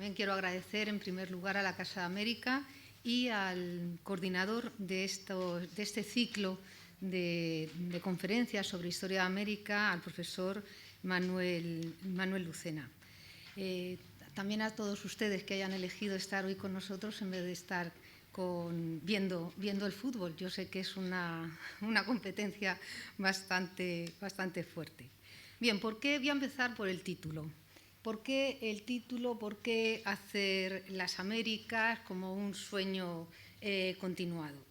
También quiero agradecer en primer lugar a la Casa de América y al coordinador de este ciclo de conferencias sobre Historia de América, al profesor Manuel Lucena. También a todos ustedes que hayan elegido estar hoy con nosotros en vez de estar viendo el fútbol. Yo sé que es una competencia bastante fuerte. Bien, voy a empezar por el título. ¿Por qué el título? ¿Por qué hacer las Américas como un sueño continuado?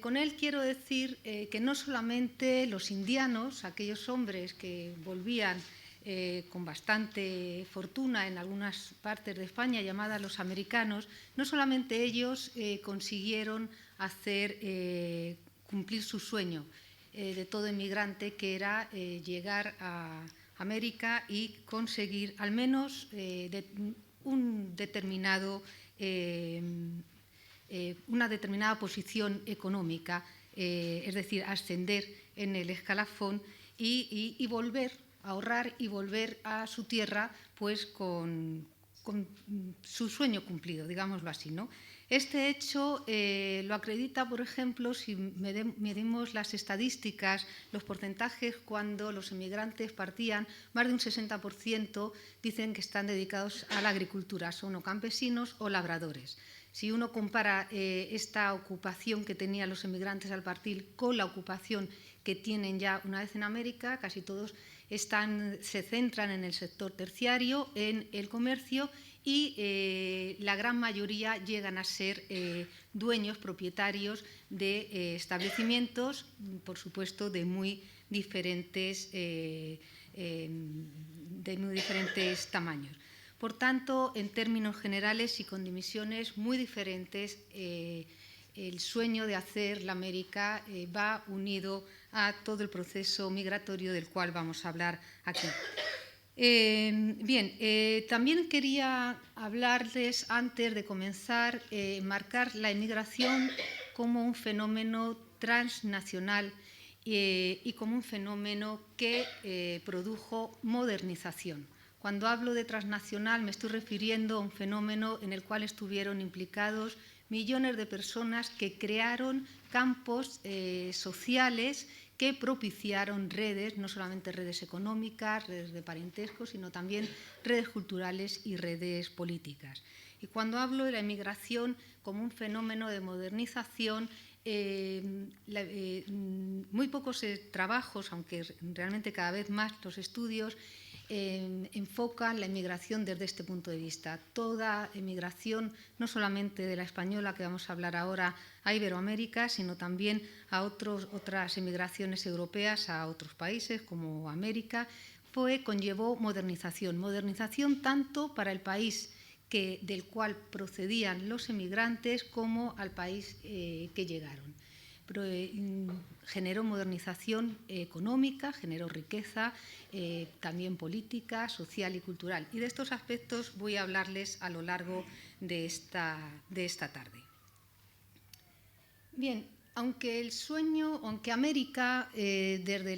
Con él quiero decir que no solamente los indianos, aquellos hombres que volvían con bastante fortuna en algunas partes de España, llamadas los americanos, no solamente ellos consiguieron hacer cumplir su sueño de todo inmigrante, que era llegar a América y conseguir al menos una determinada posición económica, es decir, ascender en el escalafón y volver a ahorrar y volver a su tierra pues con su sueño cumplido, digámoslo así, ¿no? Este hecho lo acredita, por ejemplo, si medimos las estadísticas, los porcentajes cuando los emigrantes partían, más de un 60% dicen que están dedicados a la agricultura, son o campesinos o labradores. Si uno compara esta ocupación que tenían los emigrantes al partir con la ocupación que tienen ya una vez en América, casi todos se centran en el sector terciario, en el comercio, y la gran mayoría llegan a ser dueños, propietarios de establecimientos, por supuesto, de muy diferentes tamaños. Por tanto, en términos generales y con dimensiones muy diferentes, el sueño de hacer la América va unido a todo el proceso migratorio del cual vamos a hablar aquí. También quería hablarles, antes de comenzar, marcar la emigración como un fenómeno transnacional y como un fenómeno que produjo modernización. Cuando hablo de transnacional me estoy refiriendo a un fenómeno en el cual estuvieron implicados millones de personas que crearon campos sociales que propiciaron redes, no solamente redes económicas, redes de parentesco, sino también redes culturales y redes políticas. Y cuando hablo de la emigración como un fenómeno de modernización, muy pocos trabajos, aunque realmente cada vez más los estudios, enfocan la emigración desde este punto de vista. Toda emigración, no solamente de la española, que vamos a hablar ahora, a Iberoamérica, sino también a otras emigraciones europeas a otros países como América, conllevó modernización. Modernización tanto para el país del cual procedían los emigrantes como al país que llegaron. Generó modernización económica, generó riqueza, también política, social y cultural. Y de estos aspectos voy a hablarles a lo largo de esta tarde. Bien, aunque América, desde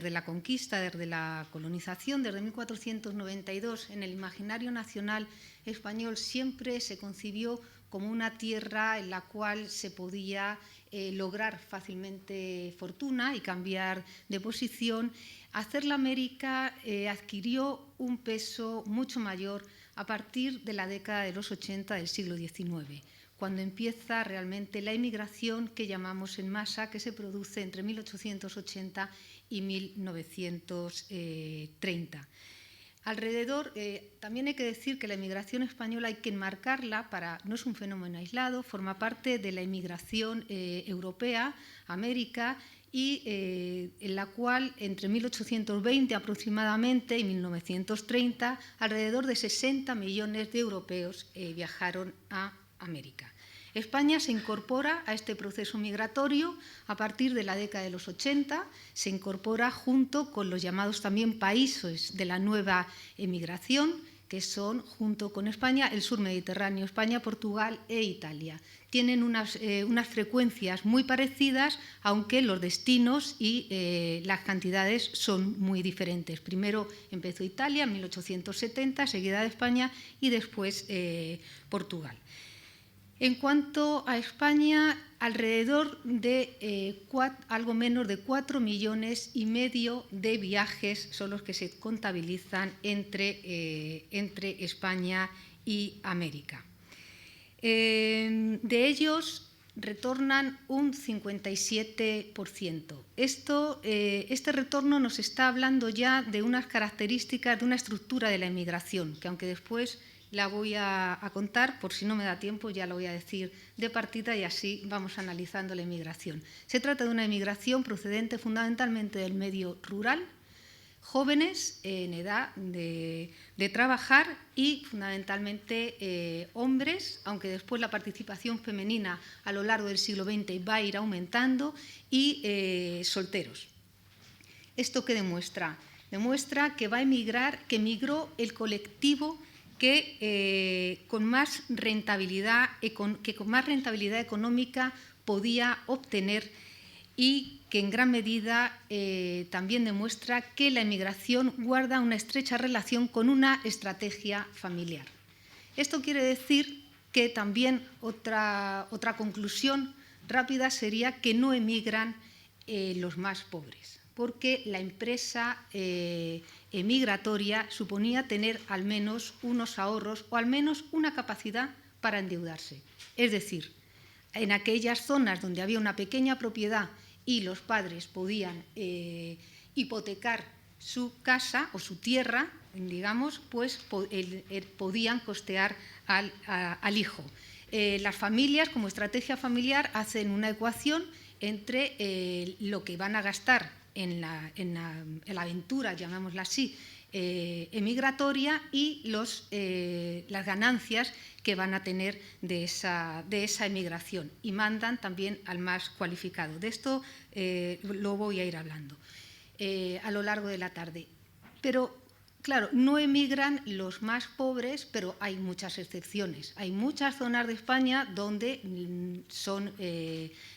la conquista, desde la colonización, desde 1492, en el imaginario nacional español siempre se concibió como una tierra en la cual se podía lograr fácilmente fortuna y cambiar de posición, hacer la América adquirió un peso mucho mayor a partir de la década de los 80 del siglo XIX, cuando empieza realmente la emigración que llamamos en masa, que se produce entre 1880 y 1930. También hay que decir que la emigración española hay que enmarcarla, no es un fenómeno aislado, forma parte de la emigración europea, América, y en la cual entre 1820 aproximadamente y 1930 alrededor de 60 millones de europeos viajaron a América. España se incorpora a este proceso migratorio a partir de la década de los 80, se incorpora junto con los llamados también países de la nueva emigración, que son, junto con España, el sur mediterráneo, España, Portugal e Italia. Tienen unas frecuencias muy parecidas, aunque los destinos y las cantidades son muy diferentes. Primero empezó Italia en 1870, seguida de España y después Portugal. En cuanto a España, alrededor de algo menos de 4,5 millones de viajes son los que se contabilizan entre España y América. De ellos retornan un 57%. Este retorno nos está hablando ya de unas características, de una estructura de la emigración, que aunque después la voy a contar, por si no me da tiempo, ya lo voy a decir de partida y así vamos analizando la emigración. Se trata de una emigración procedente fundamentalmente del medio rural, jóvenes en edad de trabajar y fundamentalmente hombres, aunque después la participación femenina a lo largo del siglo XX va a ir aumentando, y solteros. ¿Esto qué demuestra? Demuestra que va a emigrar, que emigró el colectivo que con más rentabilidad económica podía obtener, y que en gran medida también demuestra que la emigración guarda una estrecha relación con una estrategia familiar. Esto quiere decir que también otra conclusión rápida sería que no emigran los más pobres, porque la empresa emigratoria suponía tener al menos unos ahorros o al menos una capacidad para endeudarse. Es decir, en aquellas zonas donde había una pequeña propiedad y los padres podían hipotecar su casa o su tierra, digamos, pues podían costear al hijo. Las familias, como estrategia familiar, hacen una ecuación entre lo que van a gastar en la aventura, llamémosla así, emigratoria, y las ganancias que van a tener de esa emigración, y mandan también al más cualificado. De esto lo voy a ir hablando a lo largo de la tarde. Pero, claro, no emigran los más pobres, pero hay muchas excepciones. Hay muchas zonas de España donde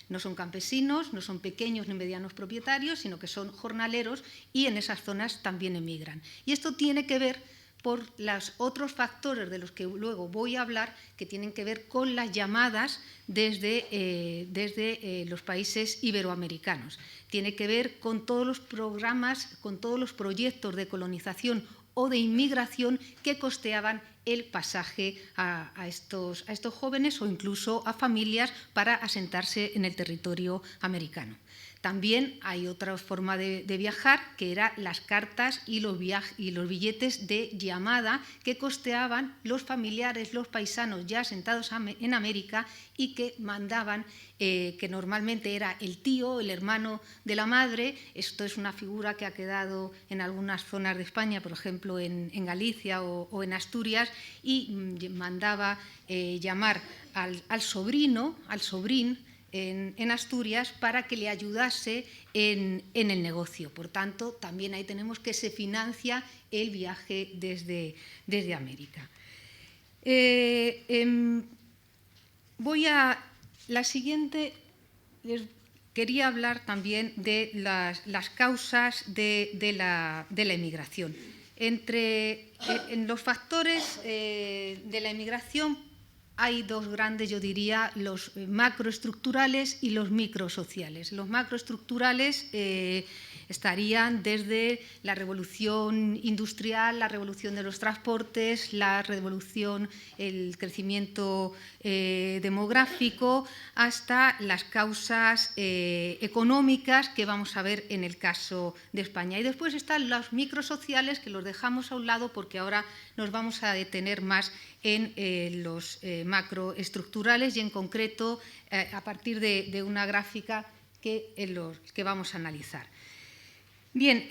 no son campesinos, no son pequeños ni medianos propietarios, sino que son jornaleros, y en esas zonas también emigran. Y esto tiene que ver por los otros factores de los que luego voy a hablar, que tienen que ver con las llamadas desde los países iberoamericanos. Tiene que ver con todos los programas, con todos los proyectos de colonización o de inmigración que costeaban el pasaje a estos jóvenes o incluso a familias para asentarse en el territorio americano. También hay otra forma de viajar, que eran las cartas y los billetes de llamada que costeaban los familiares, los paisanos ya asentados en América, y que mandaban, que normalmente era el tío, el hermano de la madre. Esto es una figura que ha quedado en algunas zonas de España, por ejemplo en Galicia o en Asturias, y mandaba llamar al sobrín en Asturias para que le ayudase en el negocio. Por tanto, también ahí tenemos que se financia el viaje desde América. La siguiente, les quería hablar también de las causas de la emigración. En los factores de la emigración hay dos grandes, yo diría, los macroestructurales y los microsociales. Los macroestructurales estarían desde la revolución industrial, la revolución de los transportes, la revolución, el crecimiento demográfico, hasta las causas económicas que vamos a ver en el caso de España. Y después están los microsociales, que los dejamos a un lado porque ahora nos vamos a detener más en los macroestructurales, y en concreto a partir de una gráfica que vamos a analizar. Bien,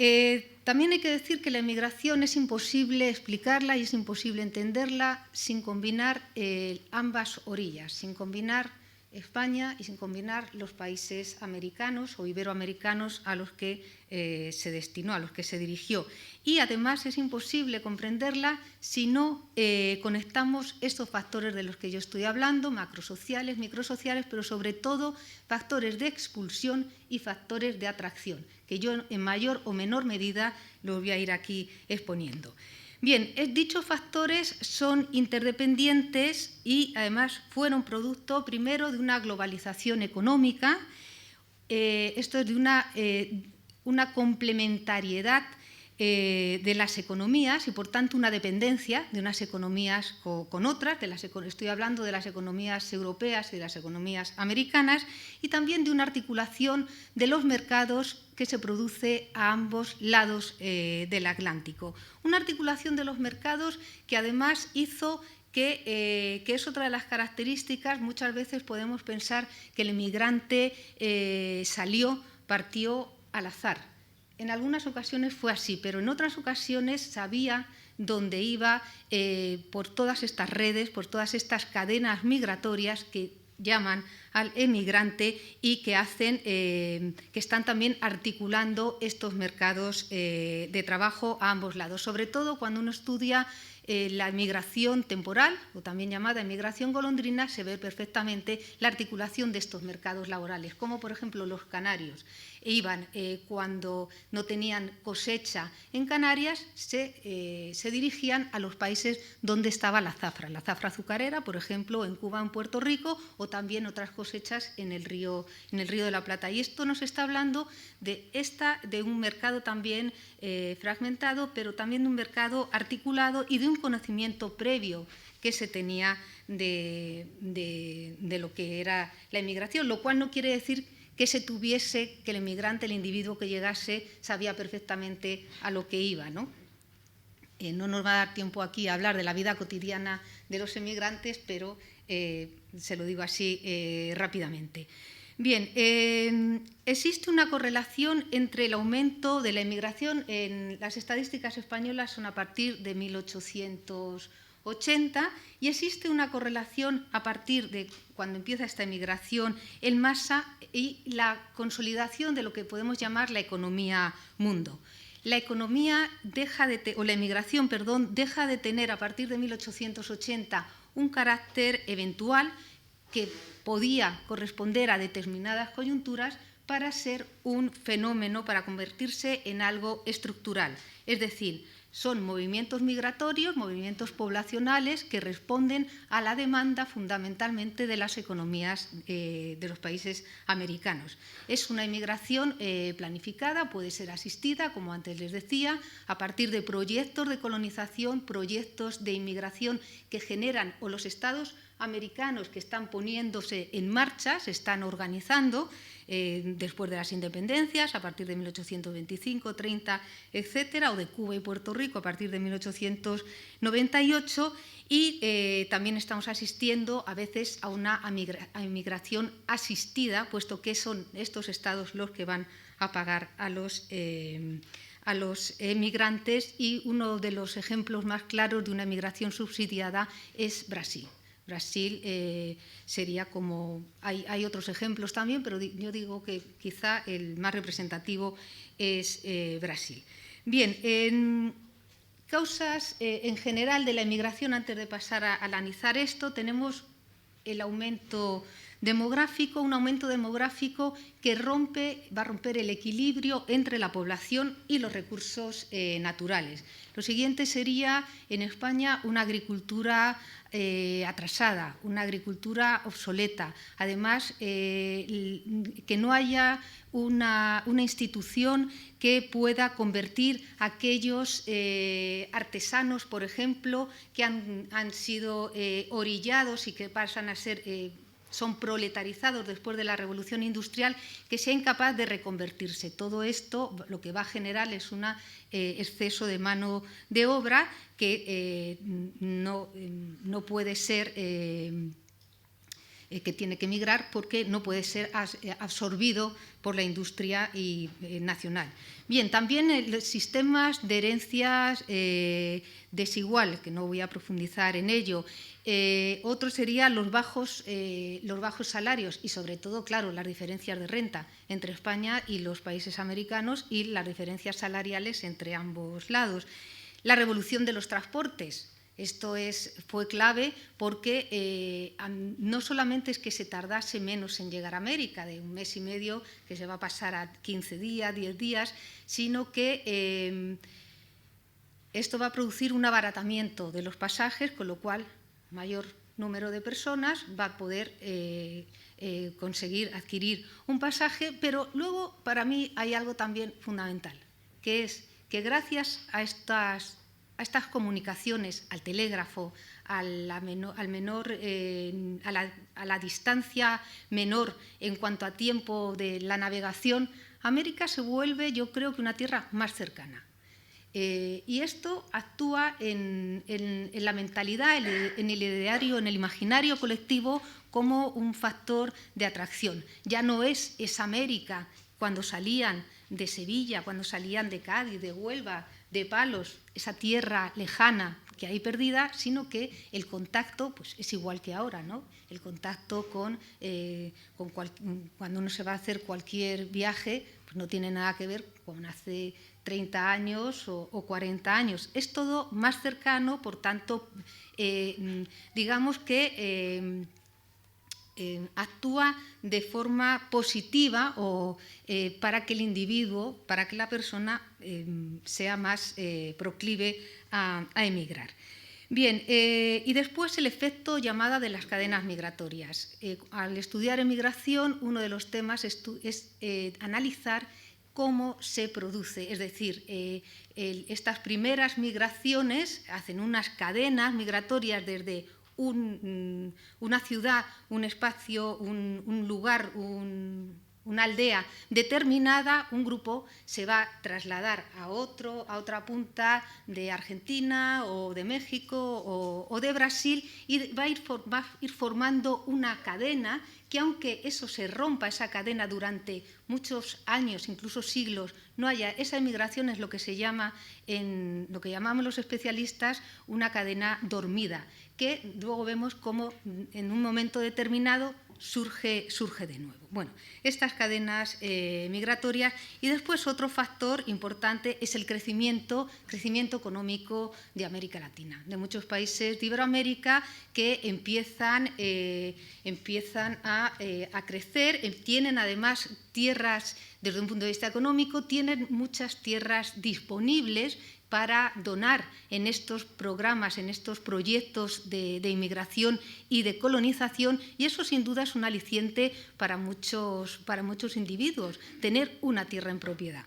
también hay que decir que la emigración es imposible explicarla y es imposible entenderla sin combinar ambas orillas, sin combinar España y sin combinar los países americanos o iberoamericanos a los que se destinó, a los que se dirigió. Y además es imposible comprenderla si no conectamos estos factores de los que yo estoy hablando, macrosociales, microsociales, pero sobre todo factores de expulsión y factores de atracción, que yo en mayor o menor medida los voy a ir aquí exponiendo. Bien, dichos factores son interdependientes y además fueron producto primero de una globalización económica, esto es de una complementariedad de las economías y por tanto una dependencia de unas economías con otras, estoy hablando de las economías europeas y de las economías americanas, y también de una articulación de los mercados que se produce a ambos lados del Atlántico. Una articulación de los mercados que además hizo que es otra de las características. Muchas veces podemos pensar que el emigrante partió al azar. En algunas ocasiones fue así, pero en otras ocasiones sabía dónde iba por todas estas redes, por todas estas cadenas migratorias que llaman al emigrante y que están también articulando estos mercados de trabajo a ambos lados. Sobre todo cuando uno estudia la emigración temporal, o también llamada emigración golondrina, se ve perfectamente la articulación de estos mercados laborales, como por ejemplo los canarios. Iban cuando no tenían cosecha en Canarias, se dirigían a los países donde estaba la zafra azucarera, por ejemplo, en Cuba, en Puerto Rico, o también otras cosechas en el río de la Plata. Y esto nos está hablando de un mercado también fragmentado, pero también de un mercado articulado y de un conocimiento previo que se tenía de lo que era la emigración, lo cual no quiere decir que el emigrante, el individuo que llegase, sabía perfectamente a lo que iba, ¿no? No nos va a dar tiempo aquí a hablar de la vida cotidiana de los emigrantes, pero se lo digo así rápidamente. Bien, existe una correlación entre el aumento de la emigración. Las estadísticas españolas son a partir de 1880 y existe una correlación a partir de cuando empieza esta emigración en masa y la consolidación de lo que podemos llamar la economía mundo. La emigración deja de tener a partir de 1880 un carácter eventual que podía corresponder a determinadas coyunturas para ser un fenómeno, para convertirse en algo estructural. Es decir, son movimientos migratorios, movimientos poblacionales que responden a la demanda fundamentalmente de las economías de los países americanos. Es una inmigración planificada, puede ser asistida, como antes les decía, a partir de proyectos de colonización, proyectos de inmigración que generan o los estados americanos que están poniéndose en marcha, se están organizando después de las independencias, a partir de 1825, 30, etcétera, o de Cuba y Puerto Rico a partir de 1898, y también estamos asistiendo a veces a una inmigración asistida, puesto que son estos estados los que van a pagar a los emigrantes, y uno de los ejemplos más claros de una emigración subsidiada es Brasil. Brasil sería como... Hay otros ejemplos también, pero yo digo que quizá el más representativo es Brasil. Bien, en causas en general de la emigración, antes de pasar a analizar esto, tenemos el aumento demográfico, un aumento demográfico que va a romper el equilibrio entre la población y los recursos naturales. Lo siguiente sería, en España, una agricultura atrasada, una agricultura obsoleta. Además, que no haya una institución que pueda convertir a aquellos artesanos, por ejemplo, que han sido orillados y que pasan a ser... son proletarizados después de la Revolución Industrial, que sea incapaz de reconvertirse. Todo esto lo que va a generar es un exceso de mano de obra que no puede ser que tiene que emigrar porque no puede ser absorbido por la industria nacional. Bien, también los sistemas de herencias desigual, que no voy a profundizar en ello. Otro serían los bajos salarios y, sobre todo, claro, las diferencias de renta entre España y los países americanos y las diferencias salariales entre ambos lados. La revolución de los transportes. Esto fue clave porque no solamente es que se tardase menos en llegar a América, de un mes y medio que se va a pasar a 15 días, 10 días, sino que esto va a producir un abaratamiento de los pasajes, con lo cual mayor número de personas va a poder conseguir adquirir un pasaje, pero luego para mí hay algo también fundamental, que es que gracias a estas comunicaciones, al telégrafo, a la distancia menor en cuanto a tiempo de la navegación, América se vuelve, yo creo, que una tierra más cercana. Y esto actúa en la mentalidad, en el ideario, en el imaginario colectivo como un factor de atracción. Ya no es esa América cuando salían de Sevilla, cuando salían de Cádiz, de Huelva, de Palos, esa tierra lejana que hay perdida, sino que el contacto pues, es igual que ahora, ¿no? El contacto cuando uno se va a hacer cualquier viaje, pues no tiene nada que ver con hace 30 años o 40 años. Es todo más cercano, por tanto, digamos que actúa de forma positiva para que el individuo, para que la persona sea más proclive a emigrar. Bien, y después el efecto llamada de las cadenas migratorias. Al estudiar emigración, uno de los temas es analizar cómo se produce, es decir, estas primeras migraciones hacen unas cadenas migratorias desde una ciudad, un espacio, un lugar, una aldea determinada, un grupo se va a trasladar a otra punta de Argentina o de México o de Brasil y va a ir formando una cadena que, aunque eso se rompa, esa cadena durante muchos años, incluso siglos, no haya esa emigración, es lo que se llama, lo que llamamos los especialistas, una cadena dormida, que luego vemos cómo en un momento determinado surge de nuevo. Bueno, estas cadenas migratorias. Y después otro factor importante es el crecimiento económico de América Latina, de muchos países de Iberoamérica que empiezan a crecer, tienen además tierras, desde un punto de vista económico, tienen muchas tierras disponibles para donar en estos programas, en estos proyectos de inmigración y de colonización, y eso sin duda es un aliciente para muchos individuos, tener una tierra en propiedad.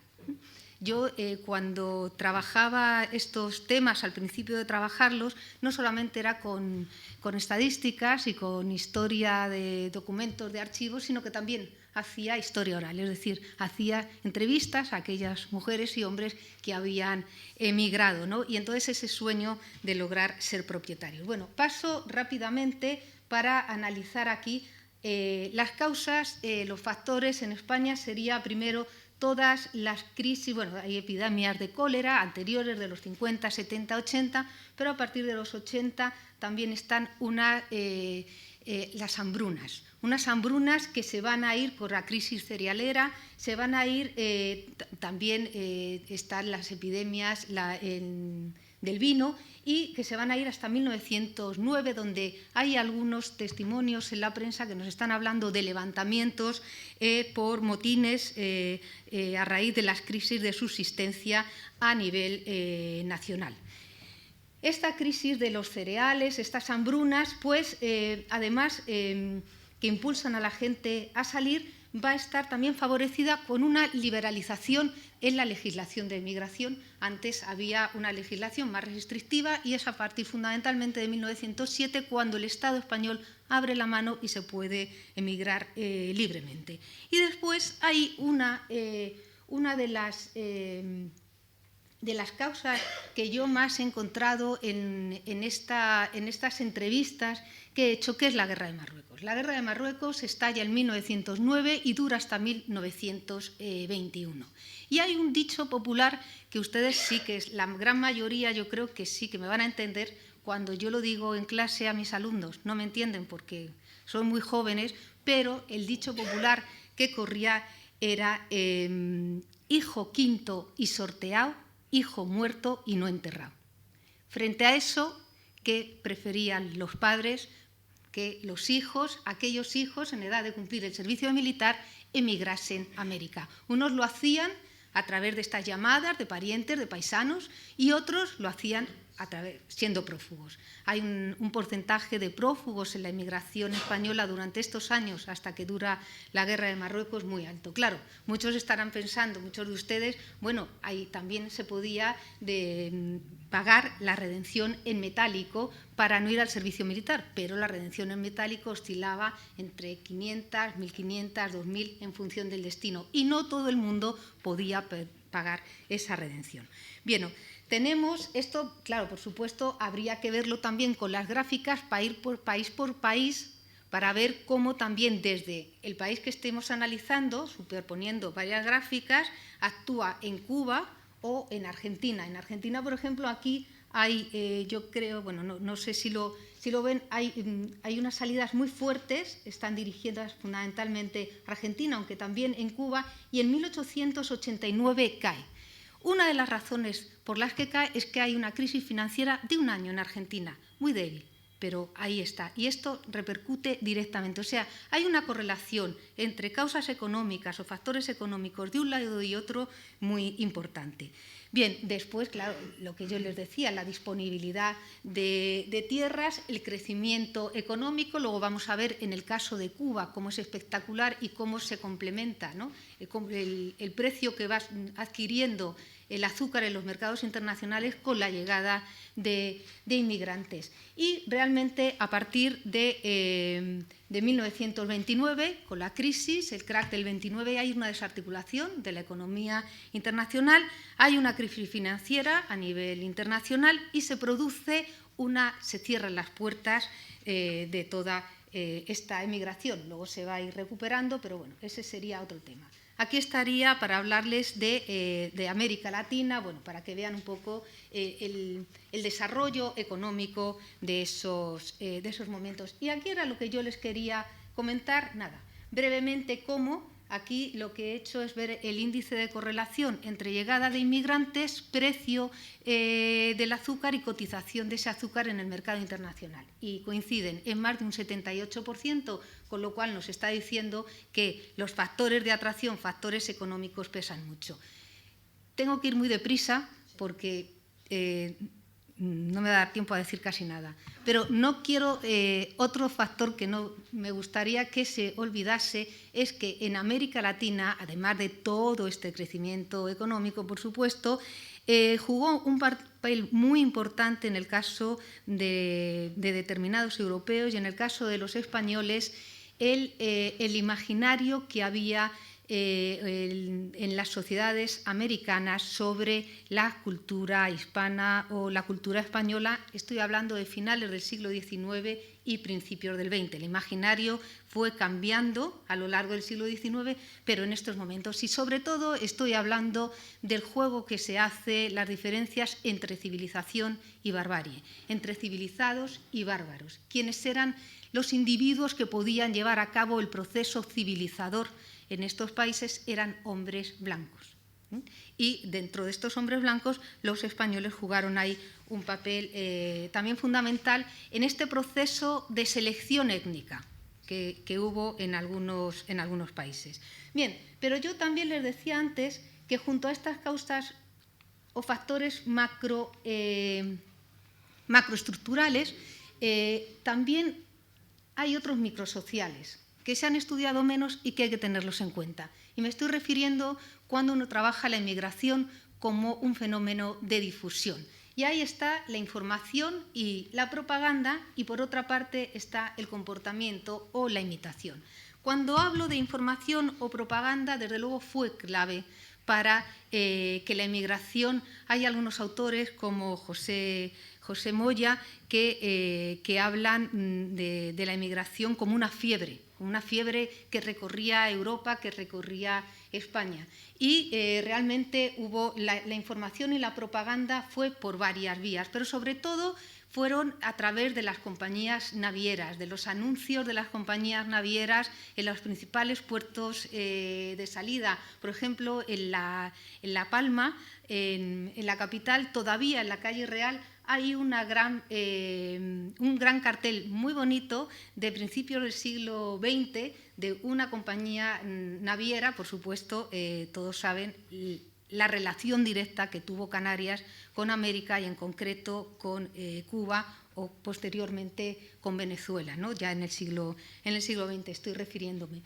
Yo cuando trabajaba estos temas, al principio de trabajarlos, no solamente era con estadísticas y con historia de documentos, de archivos, sino que también hacía historia oral, es decir, hacía entrevistas a aquellas mujeres y hombres que habían emigrado, ¿no? Y entonces ese sueño de lograr ser propietarios. Bueno, paso rápidamente para analizar aquí las causas, los factores. En España sería primero todas las crisis, bueno, hay epidemias de cólera anteriores de los 50, 70, 80, pero a partir de los 80 también están las hambrunas. Unas hambrunas que se van a ir por la crisis cerealera, se van a ir, también están las epidemias del vino, y que se van a ir hasta 1909, donde hay algunos testimonios en la prensa que nos están hablando de levantamientos por motines a raíz de las crisis de subsistencia a nivel nacional. Esta crisis de los cereales, estas hambrunas, pues además que impulsan a la gente a salir, va a estar también favorecida con una liberalización en la legislación de inmigración. Antes había una legislación más restrictiva y es a partir fundamentalmente de 1907 cuando el Estado español abre la mano y se puede emigrar libremente. Y después hay una de de las causas que yo más he encontrado en estas entrevistas que he hecho, que es la Guerra de Marruecos. La Guerra de Marruecos estalla en 1909 y dura hasta 1921. Y hay un dicho popular que ustedes sí, que es la gran mayoría, yo creo que sí, que me van a entender cuando yo lo digo en clase a mis alumnos. No me entienden porque son muy jóvenes, pero el dicho popular que corría era hijo quinto y sorteado, hijo muerto y no enterrado. Frente a eso, ¿qué preferían los padres? Que los hijos, aquellos hijos en edad de cumplir el servicio militar, emigrasen a América. Unos lo hacían a través de estas llamadas de parientes, de paisanos, y otros lo hacían siendo prófugos. Hay un porcentaje de prófugos en la inmigración española durante estos años, hasta que dura la Guerra de Marruecos, muy alto. Claro, muchos estarán pensando, muchos de ustedes, bueno, ahí también se podía pagar la redención en metálico para no ir al servicio militar, pero la redención en metálico oscilaba entre 500, 1.500, 2.000 en función del destino, y no todo el mundo podía pagar esa redención. Bien, tenemos esto, claro, por supuesto, habría que verlo también con las gráficas para ir por país, para ver cómo también desde el país que estemos analizando, superponiendo varias gráficas, actúa en Cuba o en Argentina. En Argentina, por ejemplo, aquí hay, yo creo, bueno, no sé si lo ven, hay unas salidas muy fuertes, están dirigidas fundamentalmente a Argentina, aunque también en Cuba, y en 1889 cae. Una de las razones por las que cae es que hay una crisis financiera de un año en Argentina, muy débil, pero ahí está. Y esto repercute directamente. O sea, hay una correlación entre causas económicas o factores económicos de un lado y otro muy importante. Bien, después, claro, lo que yo les decía, la disponibilidad de tierras, el crecimiento económico, luego vamos a ver en el caso de Cuba cómo es espectacular y cómo se complementa, ¿no? El precio que va adquiriendo el azúcar en los mercados internacionales con la llegada de inmigrantes. Y realmente a partir de 1929, con la crisis, el crack del 29, hay una desarticulación de la economía internacional, hay una crisis financiera a nivel internacional y se produce se cierran las puertas de toda esta emigración. Luego se va a ir recuperando, pero bueno, ese sería otro tema. Aquí estaría para hablarles de América Latina, bueno, para que vean un poco el desarrollo económico de esos momentos. Y aquí era lo que yo les quería comentar, nada, brevemente cómo aquí lo que he hecho es ver el índice de correlación entre llegada de inmigrantes, precio del azúcar y cotización de ese azúcar en el mercado internacional. Y coinciden en más de un 78%, con lo cual nos está diciendo que los factores de atracción, factores económicos, pesan mucho. Tengo que ir muy deprisa porque no me va a dar tiempo a decir casi nada. Pero no quiero, otro factor que no me gustaría que se olvidase es que en América Latina, además de todo este crecimiento económico, por supuesto, jugó un papel muy importante en el caso de determinados europeos y en el caso de los españoles, el imaginario que había en las sociedades americanas sobre la cultura hispana o la cultura española. Estoy hablando de finales del siglo XIX y principios del XX. El imaginario fue cambiando a lo largo del siglo XIX, pero en estos momentos. Y sobre todo estoy hablando del juego que se hace, las diferencias entre civilización y barbarie, entre civilizados y bárbaros. ¿Quiénes eran los individuos que podían llevar a cabo el proceso civilizador en estos países? Eran hombres blancos. Y dentro de estos hombres blancos, los españoles jugaron ahí un papel también fundamental en este proceso de selección étnica que hubo en algunos países. Bien, pero yo también les decía antes que junto a estas causas o factores macroestructurales, también hay otros microsociales que se han estudiado menos y que hay que tenerlos en cuenta. Y me estoy refiriendo cuando uno trabaja la inmigración como un fenómeno de difusión. Y ahí está la información y la propaganda, y por otra parte está el comportamiento o la imitación. Cuando hablo de información o propaganda, desde luego fue clave para que la emigración, hay algunos autores como José Moya que hablan de la emigración como una fiebre que recorría Europa, que recorría España. Y realmente hubo la información y la propaganda fue por varias vías, pero sobre todo fueron a través de las compañías navieras, de los anuncios de las compañías navieras en los principales puertos de salida. Por ejemplo, en La Palma, en la capital, todavía en la calle Real, hay un gran cartel muy bonito de principios del siglo XX de una compañía naviera. Por supuesto, todos saben la relación directa que tuvo Canarias con América y en concreto con Cuba o posteriormente con Venezuela, ¿no? Ya en el siglo XX estoy refiriéndome.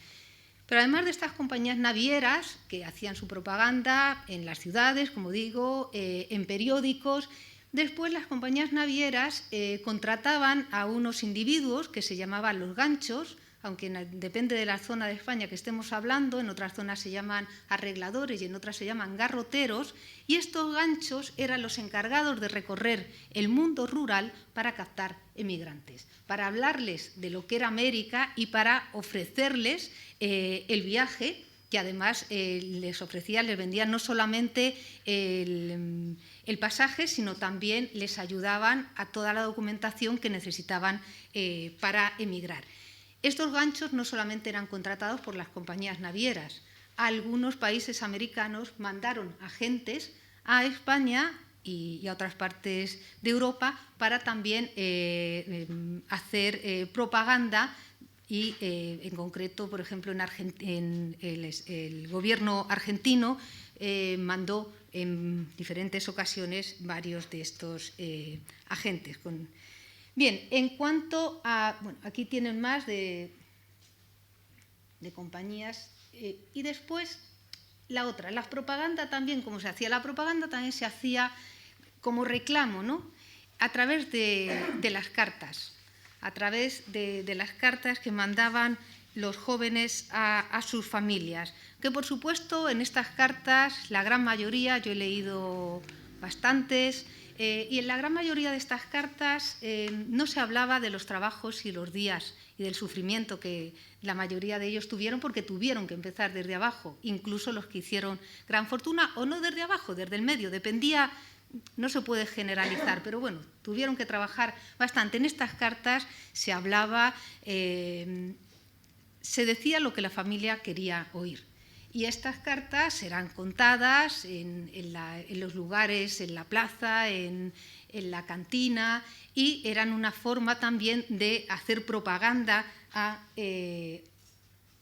Pero además de estas compañías navieras que hacían su propaganda en las ciudades, como digo, en periódicos, después las compañías navieras contrataban a unos individuos que se llamaban los ganchos, aunque depende de la zona de España que estemos hablando, en otras zonas se llaman arregladores y en otras se llaman garroteros, y estos ganchos eran los encargados de recorrer el mundo rural para captar emigrantes, para hablarles de lo que era América y para ofrecerles el viaje, que además les vendían no solamente el pasaje, sino también les ayudaban a toda la documentación que necesitaban para emigrar. Estos ganchos no solamente eran contratados por las compañías navieras, algunos países americanos mandaron agentes a España y a otras partes de Europa para también hacer propaganda y en concreto, por ejemplo, en el gobierno argentino mandó en diferentes ocasiones varios de estos agentes. Bien, en cuanto a... Bueno, aquí tienen más de compañías. Y después la otra, la propaganda también, como se hacía la propaganda, también se hacía como reclamo, ¿no? A través de las cartas, a través de las cartas que mandaban los jóvenes a sus familias. Que por supuesto en estas cartas, la gran mayoría, yo he leído bastantes, y en la gran mayoría de estas cartas no se hablaba de los trabajos y los días y del sufrimiento que la mayoría de ellos tuvieron, porque tuvieron que empezar desde abajo, incluso los que hicieron gran fortuna, o no desde abajo, desde el medio, dependía, no se puede generalizar, pero bueno, tuvieron que trabajar bastante. En estas cartas se hablaba, se decía lo que la familia quería oír. Y estas cartas eran contadas en los lugares, en la plaza, en la cantina, y eran una forma también de hacer propaganda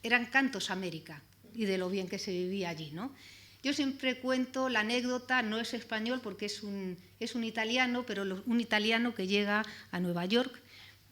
eran cantos a América y de lo bien que se vivía allí, ¿no? Yo siempre cuento la anécdota, no es español porque es un italiano, pero un italiano que llega a Nueva York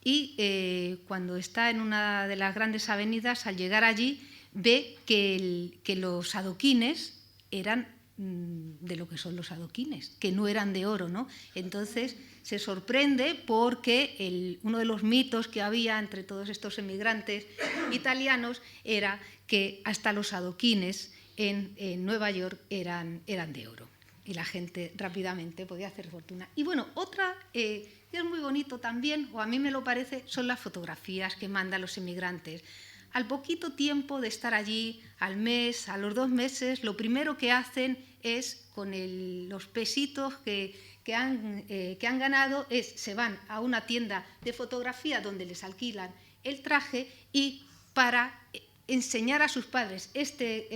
y cuando está en una de las grandes avenidas, al llegar allí, ve que los adoquines eran de lo que son los adoquines, que no eran de oro, ¿no? Entonces se sorprende porque uno de los mitos que había entre todos estos emigrantes italianos era que hasta los adoquines en Nueva York eran de oro y la gente rápidamente podía hacer fortuna. Y bueno, otra que es muy bonito también, o a mí me lo parece, son las fotografías que mandan los emigrantes. Al poquito tiempo de estar allí, al mes, a los 2 meses, lo primero que hacen es, con los pesitos que han ganado, se van a una tienda de fotografía donde les alquilan el traje y para enseñar a sus padres, este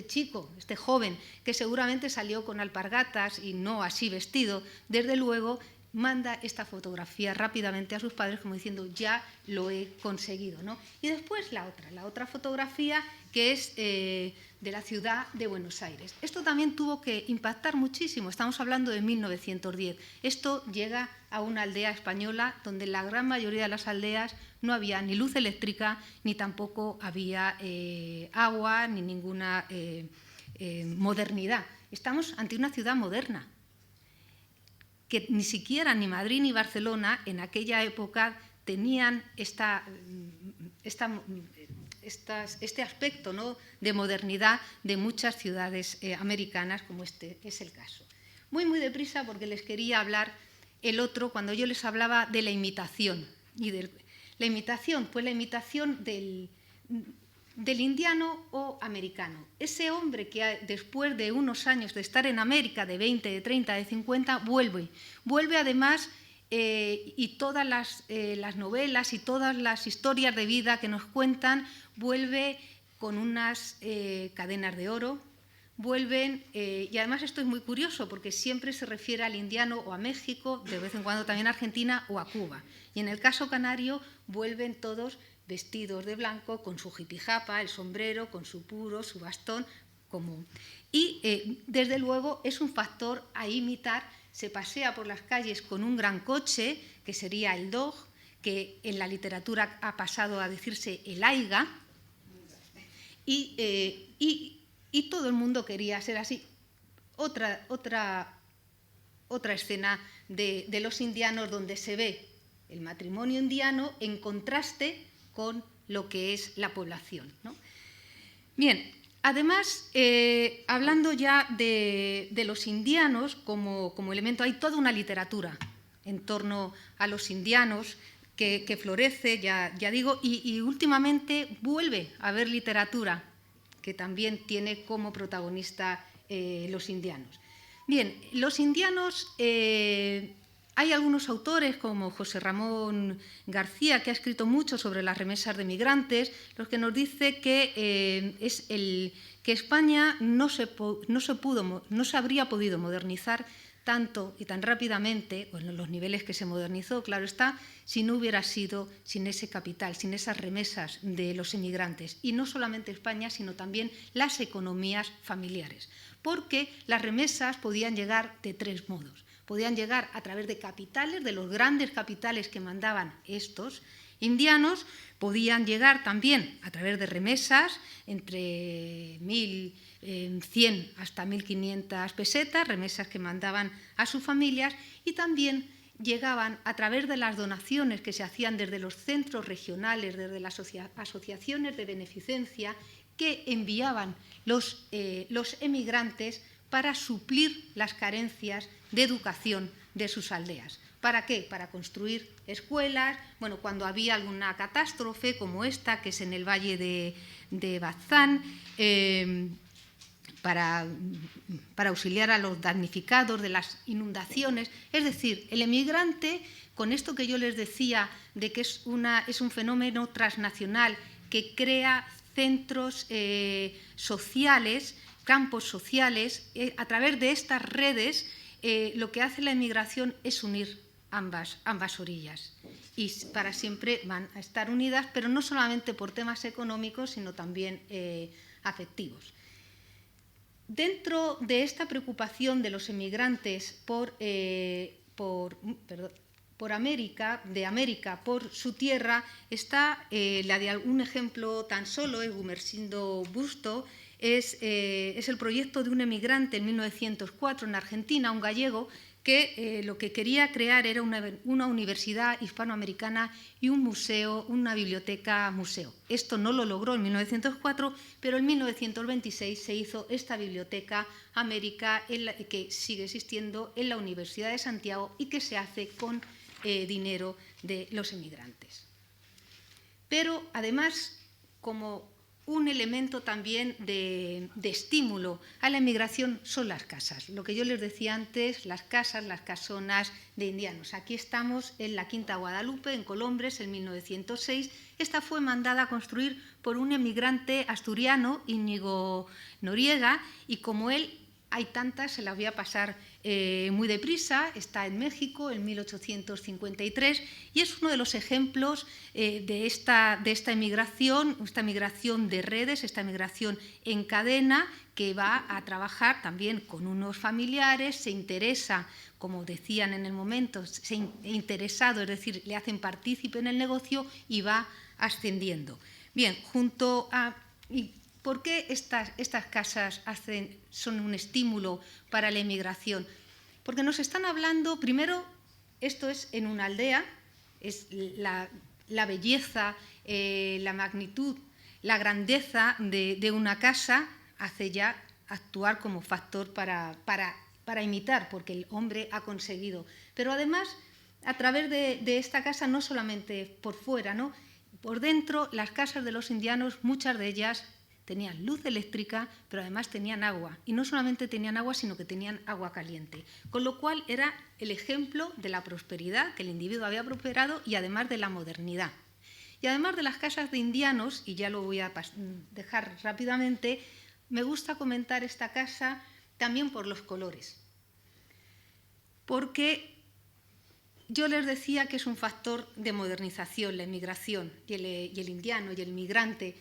chico, este joven, que seguramente salió con alpargatas y no así vestido, desde luego, manda esta fotografía rápidamente a sus padres como diciendo ya lo he conseguido, ¿no? Y después la otra fotografía que es de la ciudad de Buenos Aires. Esto también tuvo que impactar muchísimo, estamos hablando de 1910. Esto llega a una aldea española donde en la gran mayoría de las aldeas no había ni luz eléctrica ni tampoco había agua ni ninguna modernidad. Estamos ante una ciudad moderna, que ni siquiera ni Madrid ni Barcelona en aquella época tenían este aspecto, ¿no?, de modernidad de muchas ciudades americanas, como este es el caso. Muy deprisa, porque les quería hablar el otro, cuando yo les hablaba de la imitación. La imitación, pues la imitación del indiano o americano. Ese hombre que después de unos años de estar en América, de 20, de 30, de 50, vuelve además, y todas las novelas y todas las historias de vida que nos cuentan, vuelve con unas cadenas de oro, vuelven, y además esto es muy curioso porque siempre se refiere al indiano o a México, de vez en cuando también a Argentina o a Cuba. Y en el caso canario vuelven todos vestidos de blanco, con su jipijapa, el sombrero, con su puro, su bastón común. Y desde luego es un factor a imitar. Se pasea por las calles con un gran coche, que sería el dog, que en la literatura ha pasado a decirse el aiga, y todo el mundo quería ser así. Otra escena de los indianos, donde se ve el matrimonio indiano en contraste con lo que es la población, ¿no? Bien, además, hablando ya de los indianos como elemento, hay toda una literatura en torno a los indianos que florece, ya digo, y últimamente vuelve a haber literatura que también tiene como protagonista los indianos. Bien, los indianos, hay algunos autores como José Ramón García, que ha escrito mucho sobre las remesas de migrantes, los que nos dice que España no se habría podido modernizar tanto y tan rápidamente, o en los niveles que se modernizó, claro está, si no hubiera sido sin ese capital, sin esas remesas de los emigrantes. Y no solamente España, sino también las economías familiares. Porque las remesas podían llegar de tres modos. Podían llegar a través de capitales, de los grandes capitales que mandaban estos indianos, podían llegar también a través de remesas entre 1.100 hasta 1.500 pesetas, remesas que mandaban a sus familias, y también llegaban a través de las donaciones que se hacían desde los centros regionales, desde las asociaciones de beneficencia, que enviaban los emigrantes para suplir las carencias de educación de sus aldeas. ¿Para qué? Para construir escuelas. Bueno, cuando había alguna catástrofe como esta, que es en el valle de Bazán, para auxiliar a los damnificados de las inundaciones. Es decir, el emigrante, con esto que yo les decía de que es un fenómeno transnacional que crea centros sociales, campos sociales, a través de estas redes, lo que hace la emigración es unir ambas orillas, y para siempre van a estar unidas, pero no solamente por temas económicos, sino también afectivos. Dentro de esta preocupación de los emigrantes por América, por su tierra, está la de un ejemplo tan solo, es Gumersindo Busto. Es el proyecto de un emigrante en 1904 en Argentina, un gallego, que lo que quería crear era una universidad hispanoamericana y un museo, una biblioteca-museo. Esto no lo logró en 1904, pero en 1926 se hizo esta Biblioteca América, que sigue existiendo en la Universidad de Santiago y que se hace con dinero de los emigrantes. Pero además, como un elemento también de estímulo a la emigración, son las casas. Lo que yo les decía antes, las casas, las casonas de indianos. Aquí estamos en la Quinta Guadalupe, en Colombres, en 1906. Esta fue mandada a construir por un emigrante asturiano, Íñigo Noriega, y como él, hay tantas, se las voy a pasar muy deprisa. Está en México en 1853 y es uno de los ejemplos de esta emigración, esta migración de redes, esta migración en cadena, que va a trabajar también con unos familiares, se interesa, como decían en el momento, interesado, es decir, le hacen partícipe en el negocio y va ascendiendo. Bien, ¿por qué estas casas son un estímulo para la emigración? Porque nos están hablando, primero, esto es en una aldea, es la belleza, la magnitud, la grandeza de una casa hace ya actuar como factor para imitar, porque el hombre ha conseguido. Pero además, a través de esta casa, no solamente por fuera, ¿no? Por dentro, las casas de los indianos, muchas de ellas tenían luz eléctrica, pero además tenían agua. Y no solamente tenían agua, sino que tenían agua caliente. Con lo cual era el ejemplo de la prosperidad, que el individuo había prosperado, y además de la modernidad. Y además de las casas de indianos, y ya lo voy a dejar rápidamente, me gusta comentar esta casa también por los colores. Porque yo les decía que es un factor de modernización, la emigración, y el indiano y el migrante,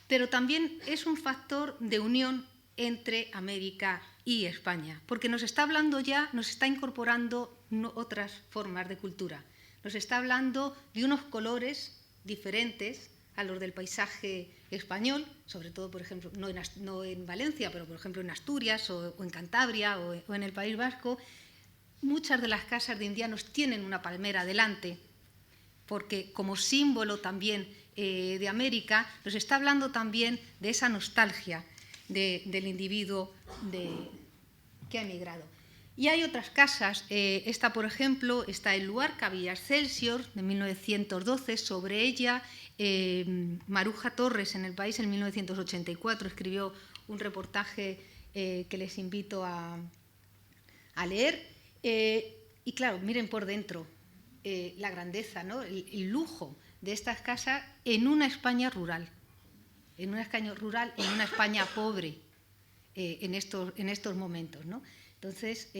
pero también es un factor de unión entre América y España, porque nos está hablando ya, nos está incorporando otras formas de cultura. Nos está hablando de unos colores diferentes a los del paisaje español, sobre todo, por ejemplo, no en Valencia, pero por ejemplo en Asturias o en Cantabria o en el País Vasco. Muchas de las casas de indianos tienen una palmera delante, porque como símbolo también de América, nos está hablando también de esa nostalgia del individuo que ha emigrado. Y hay otras casas, esta por ejemplo está en Luarca, Villarcelsior, de 1912, sobre ella Maruja Torres en El País en 1984 escribió un reportaje que les invito a leer. Y claro, miren por dentro la grandeza, ¿no? el lujo de estas casas en una España rural, en una España pobre en estos momentos, ¿no? Entonces,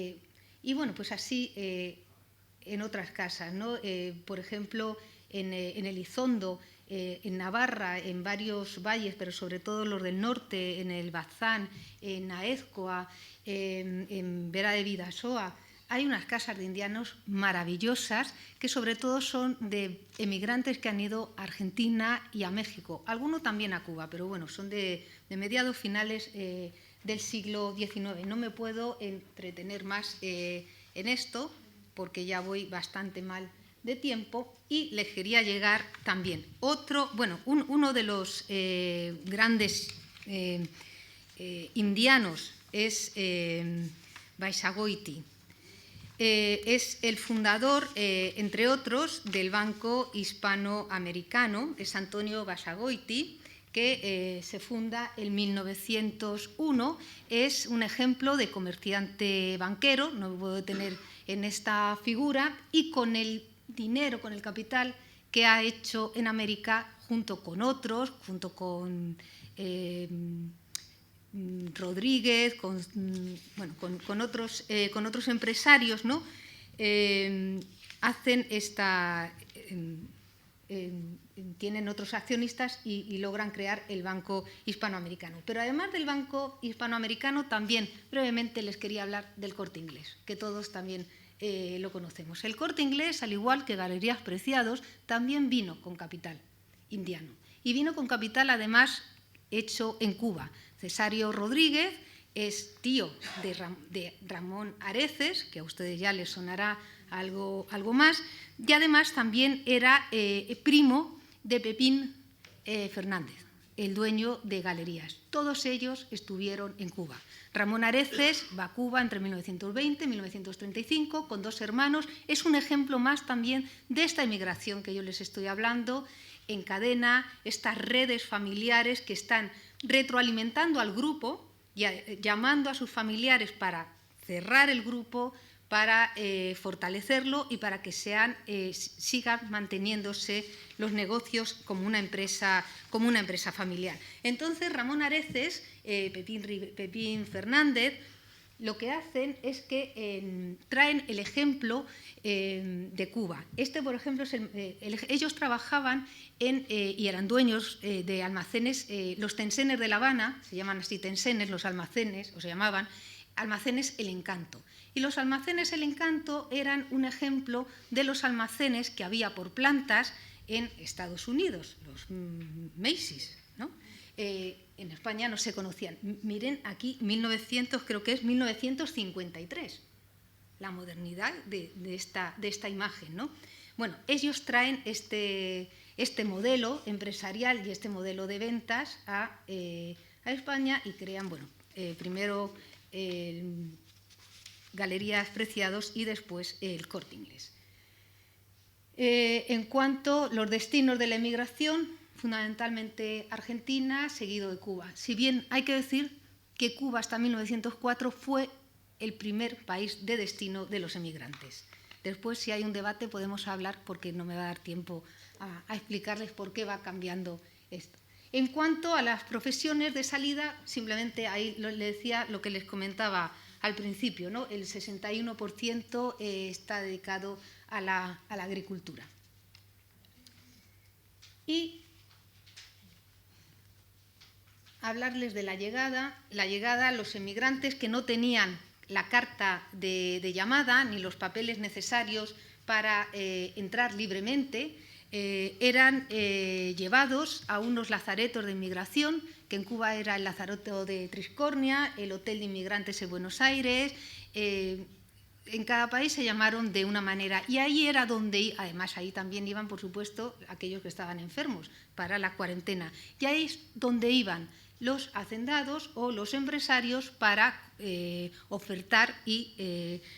y bueno, pues así en otras casas, ¿no? Por ejemplo, en Elizondo, en Navarra, en varios valles, pero sobre todo los del norte, en el Bazán, en Aézcoa, en Vera de Bidasoa, hay unas casas de indianos maravillosas que sobre todo son de emigrantes que han ido a Argentina y a México, algunos también a Cuba, pero bueno, son de mediados finales del siglo XIX. No me puedo entretener más en esto porque ya voy bastante mal de tiempo y les quería llegar también uno de los grandes indianos es Basagoiti. Es el fundador, entre otros, del Banco Hispanoamericano, es Antonio Basagoiti, que se funda en 1901. Es un ejemplo de comerciante banquero, no me puedo detener en esta figura, y con el dinero, con el capital que ha hecho en América junto con otros, junto con Rodríguez, con otros empresarios, ¿no? Tienen otros accionistas y logran crear el Banco Hispanoamericano. Pero además del Banco Hispanoamericano, también brevemente les quería hablar del Corte Inglés, que todos también lo conocemos. El Corte Inglés, al igual que Galerías Preciados, también vino con capital indiano. Y vino con capital, además, hecho en Cuba. Cesario Rodríguez es tío de Ramón Areces, que a ustedes ya les sonará algo más, y además también era primo de Pepín Fernández, el dueño de Galerías. Todos ellos estuvieron en Cuba. Ramón Areces va a Cuba entre 1920 y 1935 con dos hermanos. Es un ejemplo más también de esta emigración que yo les estoy hablando, encadena estas redes familiares que están retroalimentando al grupo, llamando a sus familiares para cerrar el grupo, para fortalecerlo y para que sigan manteniéndose los negocios como una empresa familiar. Entonces, Ramón Areces, Pepín Fernández, lo que hacen es que traen el ejemplo de Cuba. Por ejemplo, ellos trabajaban y eran dueños de almacenes, los tensenes de La Habana, se llaman así tensenes, los almacenes, o se llamaban almacenes El Encanto. Y los almacenes El Encanto eran un ejemplo de los almacenes que había por plantas en Estados Unidos, los Macy's, ¿no? En España no se conocían. Miren aquí, creo que es 1953, la modernidad de esta imagen, ¿no? Bueno, ellos traen este modelo empresarial y este modelo de ventas a España y crean, bueno, primero Galerías Preciados y después el Corte Inglés. En cuanto a los destinos de la emigración, fundamentalmente Argentina, seguido de Cuba. Si bien hay que decir que Cuba hasta 1904 fue el primer país de destino de los emigrantes. Después, si hay un debate, podemos hablar, porque no me va a dar tiempo a explicarles por qué va cambiando esto. En cuanto a las profesiones de salida, simplemente ahí le decía lo que les comentaba al principio, ¿no? El 61% está dedicado a la agricultura. Y hablarles de la llegada, los emigrantes que no tenían la carta de llamada ni los papeles necesarios para entrar libremente, eran llevados a unos lazaretos de inmigración, que en Cuba era el Lazareto de Triscornia, el Hotel de Inmigrantes en Buenos Aires. En cada país se llamaron de una manera, y ahí era donde, además ahí también iban, por supuesto, aquellos que estaban enfermos para la cuarentena, y ahí es donde iban los hacendados o los empresarios para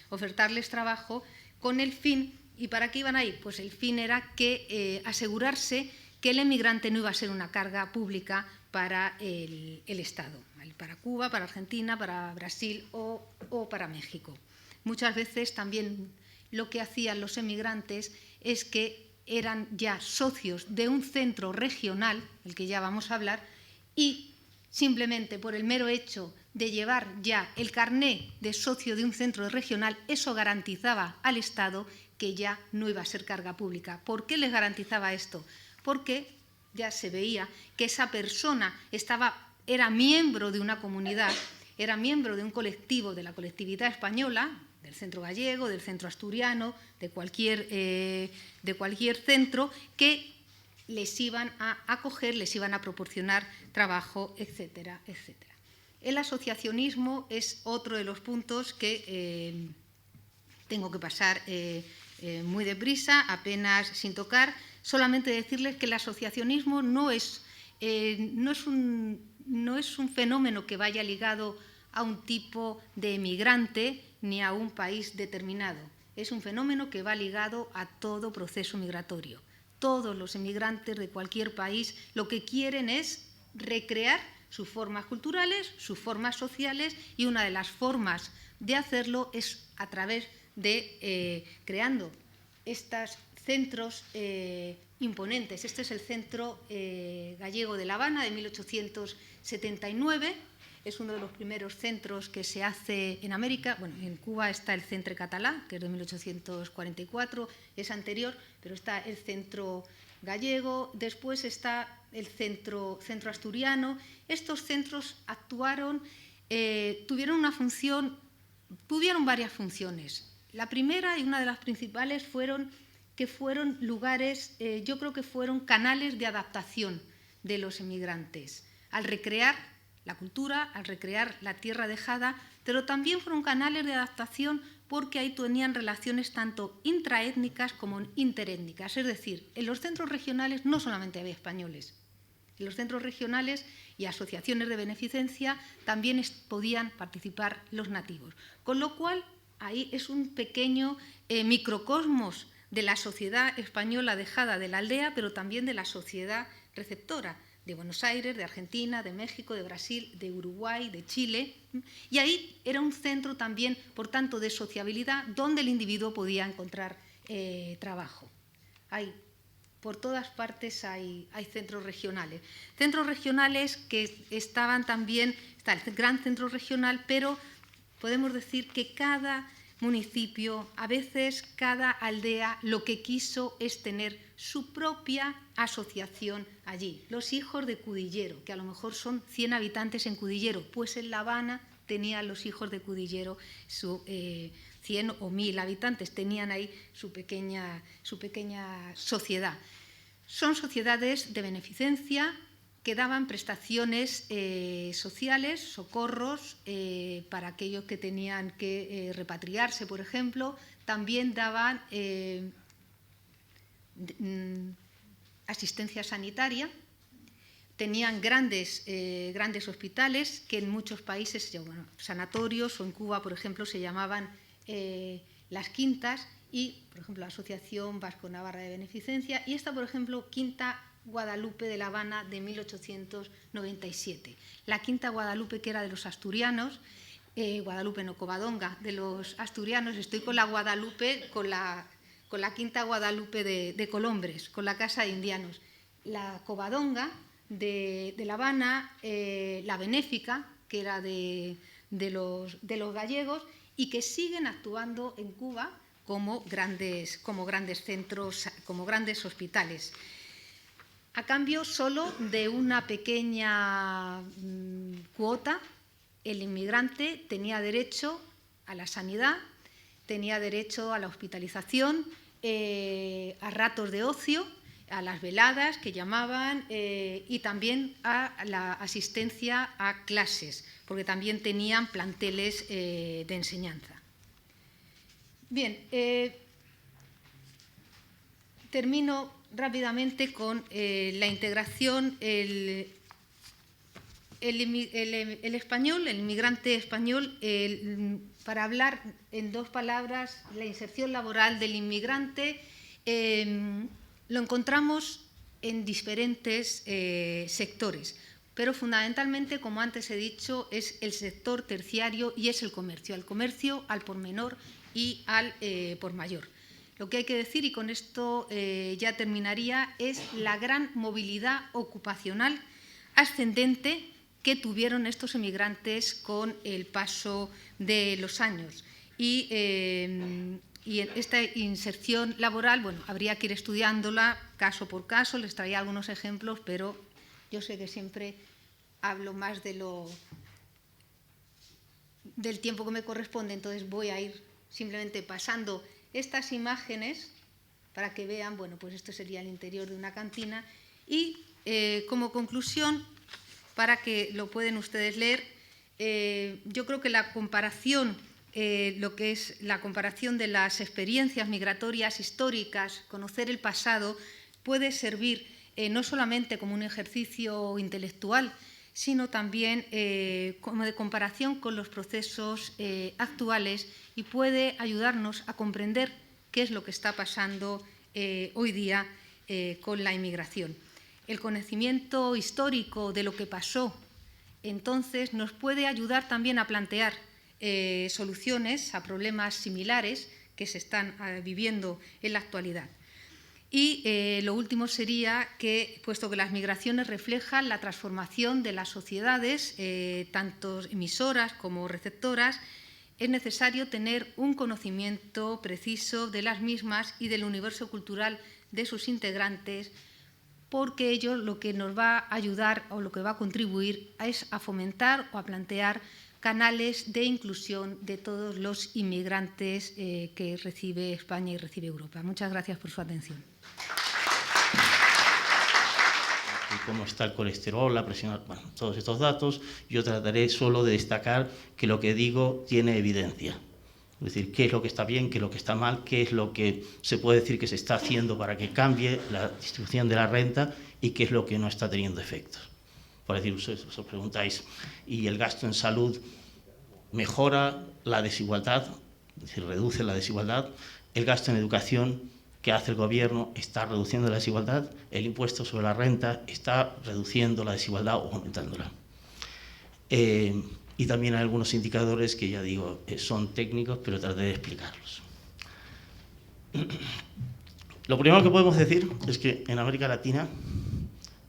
ofertarles trabajo con el fin. ¿Y para qué iban ahí? Pues el fin era que asegurarse que el emigrante no iba a ser una carga pública para el Estado, ¿vale? Para Cuba, para Argentina, para Brasil o para México. Muchas veces también lo que hacían los emigrantes es que eran ya socios de un centro regional, el que ya vamos a hablar, y simplemente por el mero hecho de llevar ya el carné de socio de un centro regional, eso garantizaba al Estado que ya no iba a ser carga pública. ¿Por qué les garantizaba esto? Porque ya se veía que esa persona era miembro de una comunidad, era miembro de un colectivo, de la colectividad española, del centro gallego, del centro asturiano, de cualquier centro, que les iban a acoger, les iban a proporcionar trabajo, etcétera, etcétera. El asociacionismo es otro de los puntos que tengo que pasar muy deprisa, apenas sin tocar. Solamente decirles que el asociacionismo no es un fenómeno que vaya ligado a un tipo de emigrante ni a un país determinado. Es un fenómeno que va ligado a todo proceso migratorio. Todos los emigrantes de cualquier país lo que quieren es recrear sus formas culturales, sus formas sociales, y una de las formas de hacerlo es a través de creando estos centros imponentes. Este es el Centro Gallego de La Habana de 1879. Es uno de los primeros centros que se hace en América. Bueno, en Cuba está el Centre Català, que es de 1844, es anterior, pero está el Centro Gallego, después está el Centro Asturiano. Estos centros tuvieron varias funciones. La primera y una de las principales fueron lugares, yo creo que fueron canales de adaptación de los emigrantes, al recrear la cultura, al recrear la tierra dejada, pero también fueron canales de adaptación porque ahí tenían relaciones tanto intraétnicas como interétnicas. Es decir, en los centros regionales no solamente había españoles, en los centros regionales y asociaciones de beneficencia también podían participar los nativos. Con lo cual, ahí es un pequeño microcosmos de la sociedad española dejada de la aldea, pero también de la sociedad receptora, de Buenos Aires, de Argentina, de México, de Brasil, de Uruguay, de Chile. Y ahí era un centro también, por tanto, de sociabilidad, donde el individuo podía encontrar trabajo. Por todas partes hay centros regionales. Centros regionales que estaban también, está el gran centro regional, pero podemos decir que cada municipio, a veces cada aldea, lo que quiso es tener su propia asociación allí. Los hijos de Cudillero, que a lo mejor son 100 habitantes en Cudillero, pues en La Habana tenían los hijos de Cudillero 100 o 1000 habitantes, tenían ahí su pequeña sociedad. Son sociedades de beneficencia que daban prestaciones sociales, socorros para aquellos que tenían que repatriarse, por ejemplo. También daban asistencia sanitaria, tenían grandes hospitales que en muchos países, bueno, sanatorios, o en Cuba, por ejemplo, se llamaban las quintas, y, por ejemplo, la Asociación Vasco-Navarra de Beneficencia, y esta, por ejemplo, Quinta Guadalupe de La Habana, de 1897. La Quinta Guadalupe, que era de los asturianos, Guadalupe no, Covadonga, de los asturianos. Estoy con la Guadalupe, con la Quinta Guadalupe de Colombres, con la Casa de Indianos. La Covadonga de La Habana, la Benéfica, que era de los gallegos, y que siguen actuando en Cuba como grandes centros, como grandes hospitales. A cambio solo de una pequeña cuota, el inmigrante tenía derecho a la sanidad, tenía derecho a la hospitalización, a ratos de ocio, a las veladas que llamaban, y también a la asistencia a clases, porque también tenían planteles de enseñanza. Bien, termino rápidamente con la integración. El español, el inmigrante español, para hablar en dos palabras, la inserción laboral del inmigrante lo encontramos en diferentes sectores, pero fundamentalmente, como antes he dicho, es el sector terciario y es el comercio al por menor y al por mayor. Lo que hay que decir, y con esto ya terminaría, es la gran movilidad ocupacional ascendente que tuvieron estos emigrantes con el paso de los años. Y esta inserción laboral, bueno, habría que ir estudiándola caso por caso, les traía algunos ejemplos, pero yo sé que siempre hablo más del tiempo que me corresponde, entonces voy a ir simplemente pasando estas imágenes para que vean, bueno, pues esto sería el interior de una cantina, y como conclusión, para que lo pueden ustedes leer, yo creo que la comparación, lo que es la comparación de las experiencias migratorias históricas, conocer el pasado, puede servir no solamente como un ejercicio intelectual, sino también como de comparación con los procesos actuales, y puede ayudarnos a comprender qué es lo que está pasando hoy día con la inmigración. El conocimiento histórico de lo que pasó entonces nos puede ayudar también a plantear soluciones a problemas similares que se están viviendo en la actualidad. Y lo último sería que, puesto que las migraciones reflejan la transformación de las sociedades, tanto emisoras como receptoras, es necesario tener un conocimiento preciso de las mismas y del universo cultural de sus integrantes, porque ello lo que nos va a ayudar o lo que va a contribuir es a fomentar o a plantear canales de inclusión de todos los inmigrantes que recibe España y recibe Europa. Muchas gracias por su atención. Cómo está el colesterol, la presión, bueno, todos estos datos. Yo trataré solo de destacar que lo que digo tiene evidencia. Es decir, qué es lo que está bien, qué es lo que está mal, qué es lo que se puede decir que se está haciendo para que cambie la distribución de la renta y qué es lo que no está teniendo efectos. Por decir, os preguntáis, ¿y el gasto en salud mejora la desigualdad? Es decir, reduce la desigualdad. El gasto en educación que hace el gobierno está reduciendo la desigualdad. El impuesto sobre la renta está reduciendo la desigualdad o aumentándola. Y también hay algunos indicadores que, ya digo, son técnicos, pero trataré de explicarlos. Lo primero que podemos decir es que en América Latina,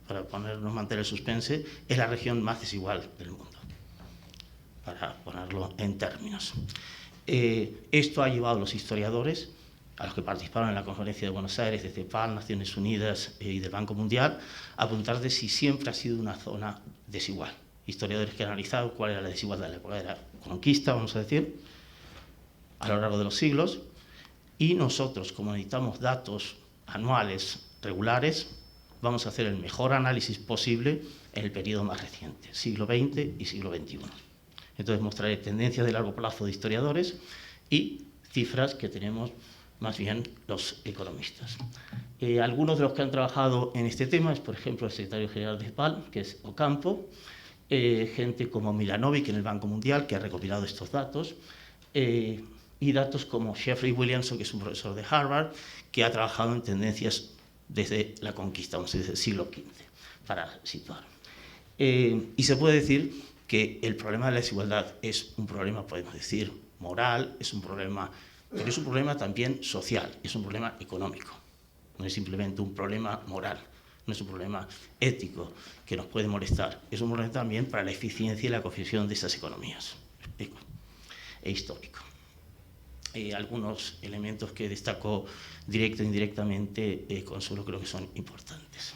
para mantener el suspense, es la región más desigual del mundo, para ponerlo en términos. Esto ha llevado a los historiadores, a los que participaron en la Conferencia de Buenos Aires, de CEPAL, Naciones Unidas y del Banco Mundial, a preguntar de si siempre ha sido una zona desigual. Historiadores que han analizado cuál era la desigualdad en la época de la conquista, vamos a decir, a lo largo de los siglos, y nosotros, como necesitamos datos anuales regulares, vamos a hacer el mejor análisis posible en el periodo más reciente, siglo XX y siglo XXI. Entonces mostraré tendencias de largo plazo de historiadores y cifras que tenemos más bien los economistas. Algunos de los que han trabajado en este tema es, por ejemplo, el secretario general de CEPAL, que es Ocampo, gente como Milanovic en el Banco Mundial, que ha recopilado estos datos, y datos como Jeffrey Williamson, que es un profesor de Harvard, que ha trabajado en tendencias desde la conquista, vamos a decir, del siglo XV, para situar. Y se puede decir que el problema de la desigualdad es un problema, podemos decir, moral, es un problema, pero es un problema también social, es un problema económico. No es simplemente un problema moral, no es un problema ético que nos puede molestar, es un problema también para la eficiencia y la cohesión de esas economías, e histórico. Algunos elementos que destacó directo e indirectamente Consuelo creo que son importantes.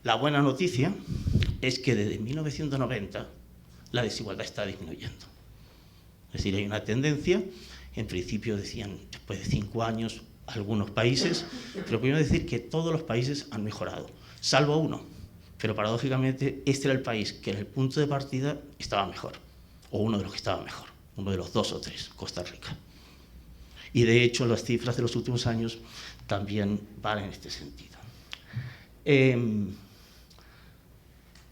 La buena noticia es que desde 1990 la desigualdad está disminuyendo. Es decir, hay una tendencia, en principio decían después de 5 años algunos países, pero podemos decir que todos los países han mejorado, salvo uno. Pero paradójicamente este era el país que en el punto de partida estaba mejor, o uno de los que estaba mejor, uno de los 2 o 3, Costa Rica. Y de hecho las cifras de los últimos años también van en este sentido. En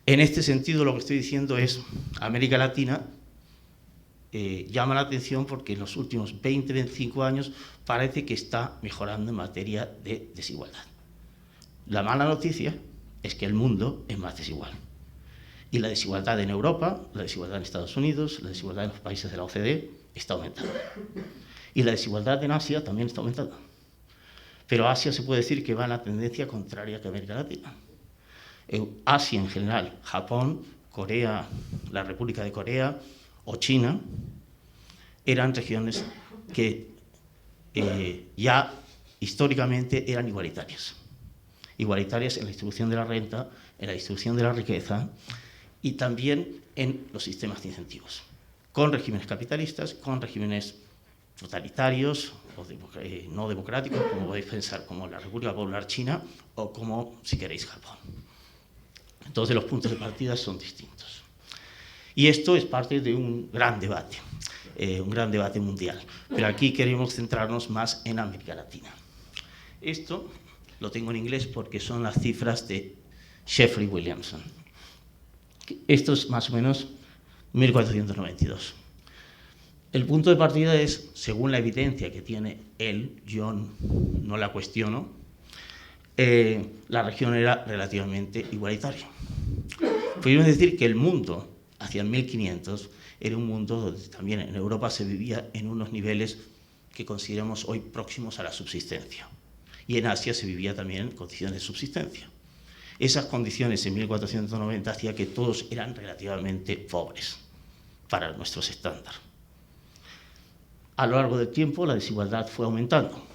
este sentido lo que estoy diciendo es América Latina llama la atención porque en los últimos 20-25 años parece que está mejorando en materia de desigualdad. La mala noticia es que el mundo es más desigual. Y la desigualdad en Europa, la desigualdad en Estados Unidos, la desigualdad en los países de la OCDE está aumentando. Y la desigualdad en Asia también está aumentando. Pero Asia se puede decir que va en la tendencia contraria que América Latina. Asia en general, Japón, Corea, la República de Corea o China, eran regiones que ya históricamente eran igualitarias. Igualitarias en la distribución de la renta, en la distribución de la riqueza y también en los sistemas de incentivos, con regímenes capitalistas, con regímenes totalitarios o no democráticos, como podéis pensar, como la República Popular China o como, si queréis, Japón. Entonces los puntos de partida son distintos. Y esto es parte de un gran debate mundial. Pero aquí queremos centrarnos más en América Latina. Esto lo tengo en inglés porque son las cifras de Jeffrey Williamson. Esto es más o menos 1492. El punto de partida es, según la evidencia que tiene él, yo no la cuestiono, la región era relativamente igualitaria. Podríamos decir que el mundo, hacia el 1500, era un mundo donde también en Europa se vivía en unos niveles que consideramos hoy próximos a la subsistencia. Y en Asia se vivía también en condiciones de subsistencia. Esas condiciones en 1490 hacían que todos eran relativamente pobres para nuestros estándares. A lo largo del tiempo la desigualdad fue aumentando.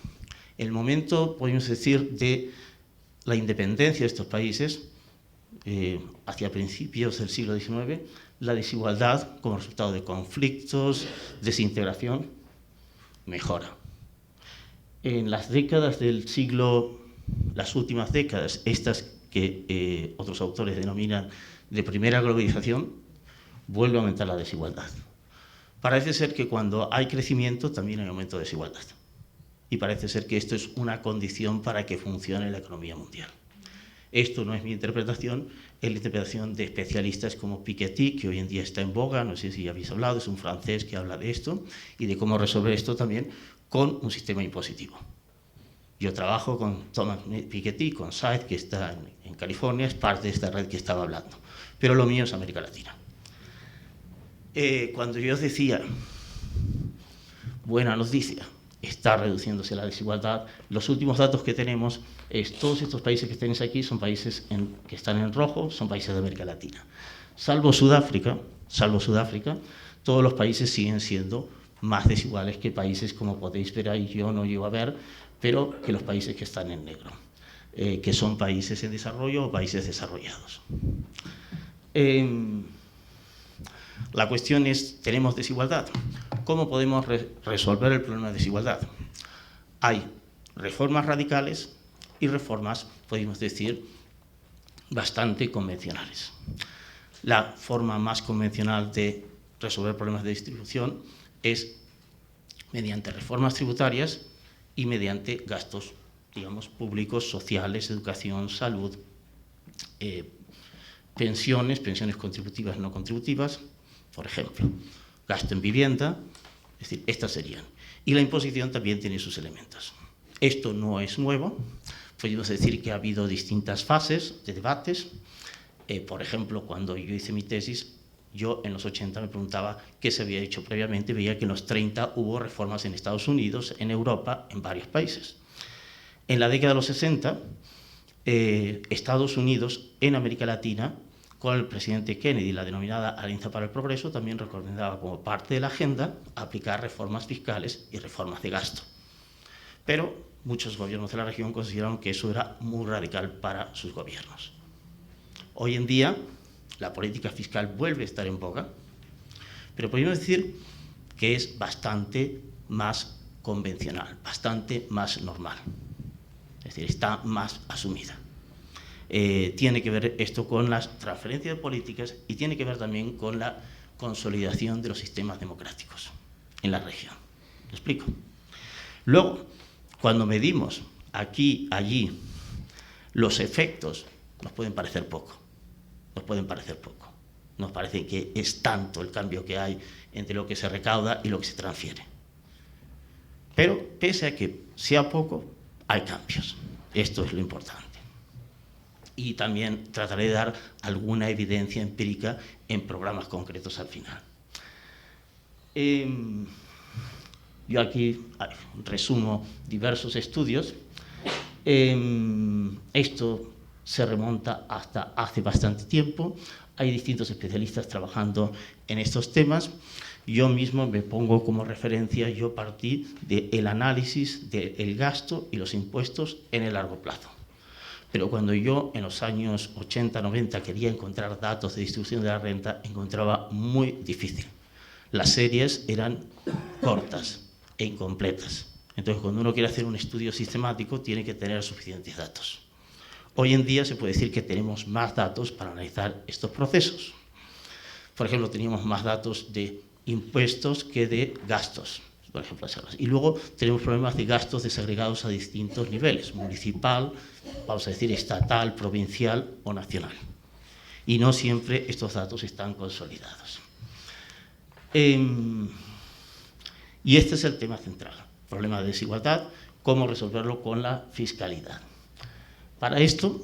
El momento, podemos decir, de la independencia de estos países, hacia principios del siglo XIX, la desigualdad como resultado de conflictos, desintegración, mejora. En las décadas del siglo, las últimas décadas, estas que otros autores denominan de primera globalización, vuelve a aumentar la desigualdad. Parece ser que cuando hay crecimiento también hay aumento de desigualdad. Y parece ser que esto es una condición para que funcione la economía mundial. Esto no es mi interpretación, es la interpretación de especialistas como Piketty, que hoy en día está en boga, no sé si habéis hablado, es un francés que habla de esto, y de cómo resolver esto también con un sistema impositivo. Yo trabajo con Thomas Piketty, con Said, que está en California, es parte de esta red que estaba hablando. Pero lo mío es América Latina. Cuando yo os decía, buena noticia, está reduciéndose la desigualdad, los últimos datos que tenemos es todos estos países que tenéis aquí son países que están en rojo, son países de América Latina. Salvo Sudáfrica, todos los países siguen siendo más desiguales que países, como podéis ver ahí, yo no llego a ver, pero que los países que están en negro, que son países en desarrollo o países desarrollados. La cuestión es, ¿tenemos desigualdad? ¿Cómo podemos resolver el problema de desigualdad? Hay reformas radicales y reformas, podemos decir, bastante convencionales. La forma más convencional de resolver problemas de distribución es mediante reformas tributarias y mediante gastos, digamos, públicos, sociales, educación, salud, pensiones contributivas, no contributivas, por ejemplo, gasto en vivienda, es decir, estas serían. Y la imposición también tiene sus elementos. Esto no es nuevo, podemos decir que ha habido distintas fases de debates. Por ejemplo, cuando yo hice mi tesis, yo en los 80 me preguntaba qué se había hecho previamente, veía que en los 30 hubo reformas en Estados Unidos, en Europa, en varios países. En la década de los 60, Estados Unidos, en América Latina, con el presidente Kennedy, la denominada Alianza para el Progreso, también recomendaba como parte de la agenda aplicar reformas fiscales y reformas de gasto. Pero muchos gobiernos de la región consideraron que eso era muy radical para sus gobiernos. Hoy en día, la política fiscal vuelve a estar en boga, pero podemos decir que es bastante más convencional, bastante más normal. Es decir, está más asumida. Tiene que ver esto con las transferencias políticas y tiene que ver también con la consolidación de los sistemas democráticos en la región. ¿Lo explico? Luego, cuando medimos aquí, allí, los efectos, nos pueden parecer poco. Nos parece que es tanto el cambio que hay entre lo que se recauda y lo que se transfiere. Pero, pese a que sea poco, hay cambios. Esto es lo importante. Y también trataré de dar alguna evidencia empírica en programas concretos al final. Yo aquí resumo diversos estudios. Esto se remonta hasta hace bastante tiempo. Hay distintos especialistas trabajando en estos temas. Yo mismo me pongo como referencia, yo partí del análisis del gasto y los impuestos en el largo plazo. Pero cuando yo en los años 80, 90 quería encontrar datos de distribución de la renta, encontraba muy difícil. Las series eran cortas e incompletas. Entonces, cuando uno quiere hacer un estudio sistemático, tiene que tener suficientes datos. Hoy en día se puede decir que tenemos más datos para analizar estos procesos. Por ejemplo, teníamos más datos de impuestos que de gastos, por ejemplo. Y luego tenemos problemas de gastos desagregados a distintos niveles, municipal, vamos a decir, estatal, provincial o nacional. Y no siempre estos datos están consolidados. Y este es el tema central, problema de desigualdad, cómo resolverlo con la fiscalidad. Para esto,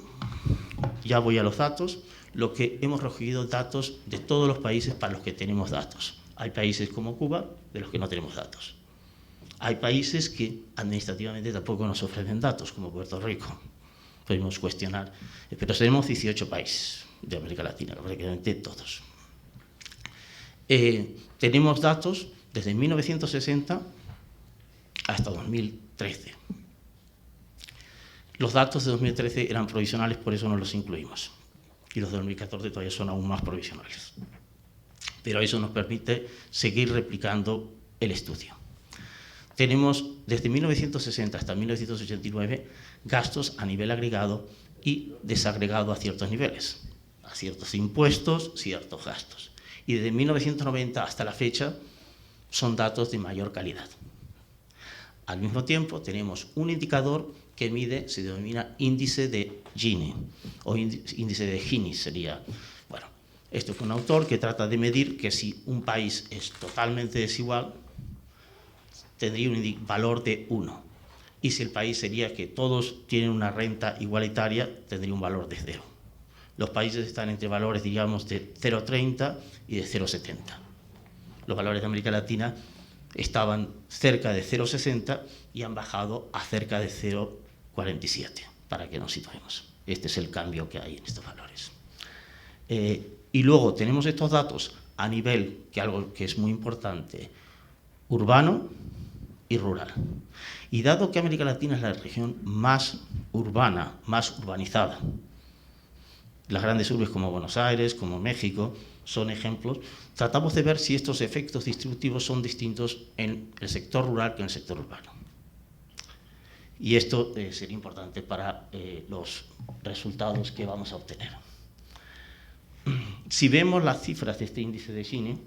ya voy a los datos, lo que hemos recogido datos de todos los países para los que tenemos datos. Hay países como Cuba, de los que no tenemos datos. Hay países que administrativamente tampoco nos ofrecen datos, como Puerto Rico. Podemos cuestionar, pero tenemos 18 países de América Latina, prácticamente todos. Tenemos datos desde 1960 hasta 2013. Los datos de 2013 eran provisionales, por eso no los incluimos. Y los de 2014 todavía son aún más provisionales. Pero eso nos permite seguir replicando el estudio. Tenemos desde 1960 hasta 1989 gastos a nivel agregado y desagregado a ciertos niveles, a ciertos impuestos, ciertos gastos. Y desde 1990 hasta la fecha son datos de mayor calidad. Al mismo tiempo tenemos un indicador que mide, se denomina índice de Gini, o índice de Gini sería. Bueno, esto fue un autor que trata de medir que si un país es totalmente desigual, tendría un valor de 1. Y si el país sería que todos tienen una renta igualitaria, tendría un valor de 0. Los países están entre valores, digamos, de 0,30 y de 0,70. Los valores de América Latina estaban cerca de 0,60 y han bajado a cerca de 0,47, para que nos situemos. Este es el cambio que hay en estos valores. Y luego tenemos estos datos a nivel, que algo que es muy importante, urbano y rural. Y dado que América Latina es la región más urbana, más urbanizada, las grandes urbes como Buenos Aires, como México, son ejemplos, tratamos de ver si estos efectos distributivos son distintos en el sector rural que en el sector urbano. Y esto sería importante para los resultados que vamos a obtener. Si vemos las cifras de este índice de Gini,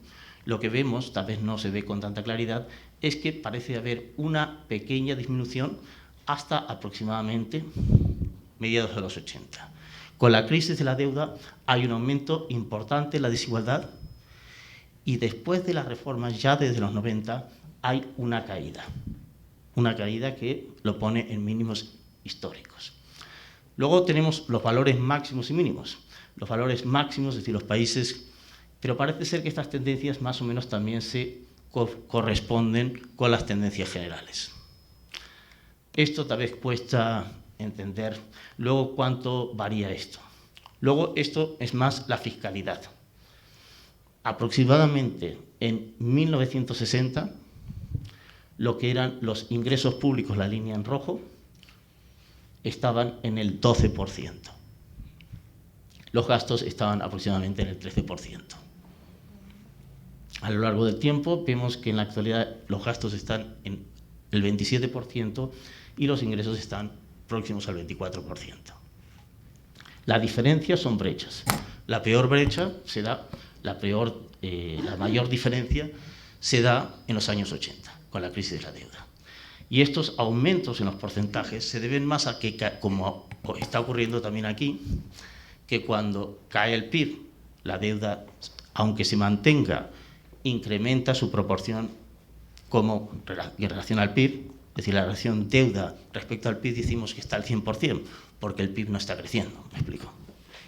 lo que vemos, tal vez no se ve con tanta claridad, es que parece haber una pequeña disminución hasta aproximadamente mediados de los 80. Con la crisis de la deuda hay un aumento importante en la desigualdad y después de las reformas, ya desde los 90, hay una caída que lo pone en mínimos históricos. Luego tenemos los valores máximos y mínimos. Los valores máximos, es decir, los países, pero parece ser que estas tendencias más o menos también se corresponden con las tendencias generales. Esto tal vez cuesta entender. Luego, ¿cuánto varía esto? Luego, esto es más la fiscalidad. Aproximadamente en 1960, lo que eran los ingresos públicos, la línea en rojo, estaban en el 12%. Los gastos estaban aproximadamente en el 13%. A lo largo del tiempo vemos que en la actualidad los gastos están en el 27% y los ingresos están próximos al 24%. La diferencia son brechas. La peor brecha se da, la mayor diferencia se da en los años 80, con la crisis de la deuda. Y estos aumentos en los porcentajes se deben más a que, como está ocurriendo también aquí, que cuando cae el PIB, la deuda, aunque se mantenga, incrementa su proporción como en relación al PIB, es decir, la relación deuda respecto al PIB decimos que está al 100%, porque el PIB no está creciendo, ¿me explico?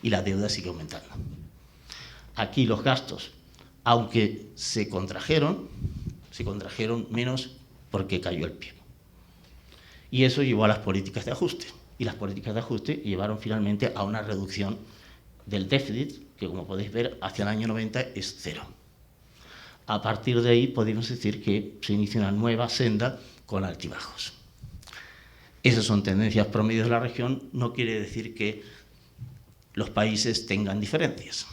Y la deuda sigue aumentando. Aquí los gastos, aunque se contrajeron menos porque cayó el PIB. Y eso llevó a las políticas de ajuste. Y las políticas de ajuste llevaron finalmente a una reducción del déficit, que como podéis ver, hacia el año 90 es cero. A partir de ahí podemos decir que se inicia una nueva senda con altibajos. Esas son tendencias promedios de la región, no quiere decir que los países tengan diferencias.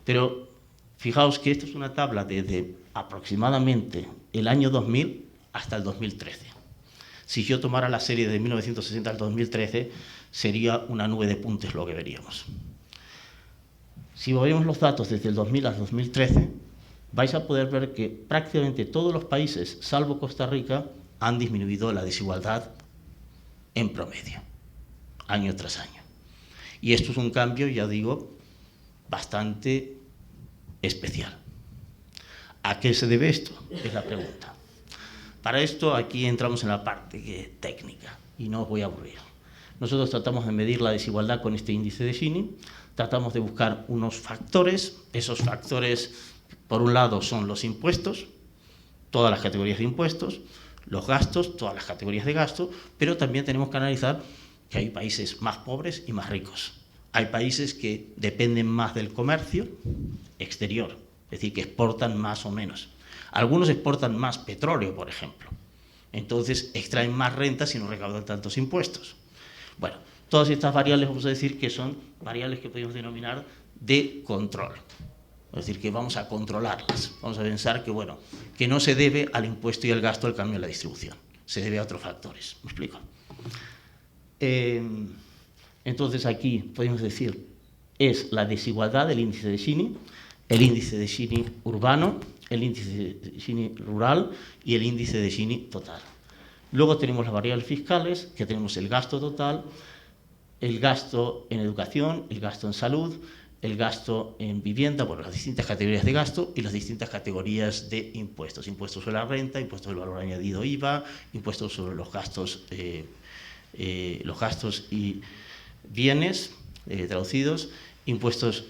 Pero fijaos que esto es una tabla desde aproximadamente el año 2000 hasta el 2013. Si yo tomara la serie de 1960 al 2013, sería una nube de puntos lo que veríamos. Si vemos los datos desde el 2000 al 2013, vais a poder ver que prácticamente todos los países, salvo Costa Rica, han disminuido la desigualdad en promedio, año tras año. Y esto es un cambio, ya digo, bastante especial. ¿A qué se debe esto? Es la pregunta. Para esto aquí entramos en la parte técnica y no os voy a aburrir. Nosotros tratamos de medir la desigualdad con este índice de Gini, tratamos de buscar unos factores. Esos factores, por un lado, son los impuestos, todas las categorías de impuestos, los gastos, todas las categorías de gasto, pero también tenemos que analizar que hay países más pobres y más ricos. Hay países que dependen más del comercio exterior, es decir, que exportan más o menos. Algunos exportan más petróleo, por ejemplo. Entonces extraen más rentas y no recaudan tantos impuestos. Bueno, todas estas variables vamos a decir que son variables que podemos denominar de control. Es decir, que vamos a controlarlas. Vamos a pensar que, bueno, que no se debe al impuesto y al gasto al cambio en la distribución. Se debe a otros factores. ¿Me explico? Entonces aquí podemos decir es la desigualdad del índice de Gini, el índice de Gini urbano, el índice de Gini rural y el índice de Gini total. Luego tenemos las variables fiscales, que tenemos el gasto total, el gasto en educación, el gasto en salud, el gasto en vivienda, bueno, las distintas categorías de gasto y las distintas categorías de impuestos. Impuestos sobre la renta, impuestos del valor añadido IVA, impuestos sobre los gastos y bienes traducidos, impuestos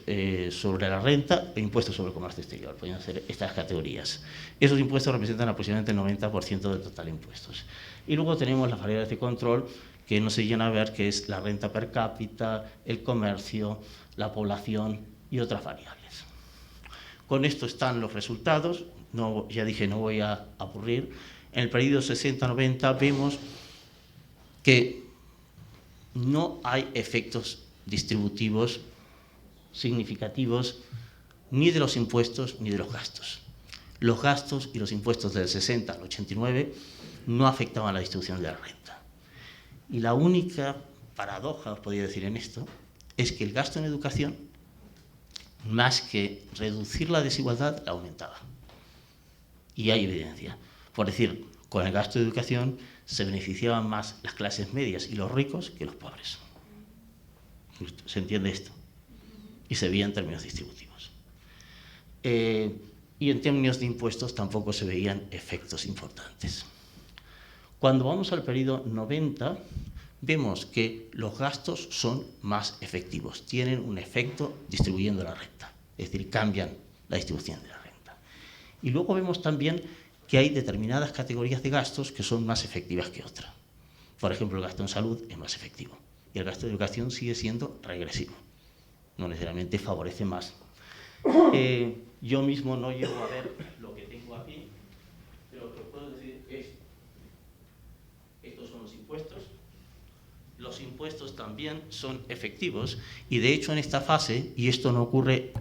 sobre la renta e impuestos sobre el comercio exterior. Pueden ser estas categorías. Esos impuestos representan aproximadamente el 90% del total de impuestos. Y luego tenemos las variables de control que nos llegan a ver, que es la renta per cápita, el comercio, la población y otras variables. Con esto están los resultados. No, ya dije, no voy a aburrir. En el periodo 60-90 vemos que no hay efectos distributivos significativos ni de los impuestos ni de los gastos. Los gastos y los impuestos del 60 al 89 no afectaban la distribución de la renta. Y la única paradoja, os podría decir en esto, es que el gasto en educación más que reducir la desigualdad, la aumentaba. Y hay evidencia. Por decir, con el gasto de educación se beneficiaban más las clases medias y los ricos que los pobres. ¿Se entiende esto? Y se veía en términos distributivos. Y en términos de impuestos tampoco se veían efectos importantes. Cuando vamos al periodo 90, vemos que los gastos son más efectivos, tienen un efecto distribuyendo la renta, es decir, cambian la distribución de la renta. Y luego vemos también que hay determinadas categorías de gastos que son más efectivas que otras. Por ejemplo, el gasto en salud es más efectivo y el gasto de educación sigue siendo regresivo, no necesariamente favorece más. Yo mismo no llego a ver lo que tengo aquí, pero lo que puedo decir es, estos son los impuestos. Los impuestos también son efectivos y de hecho en esta fase, y esto no ocurre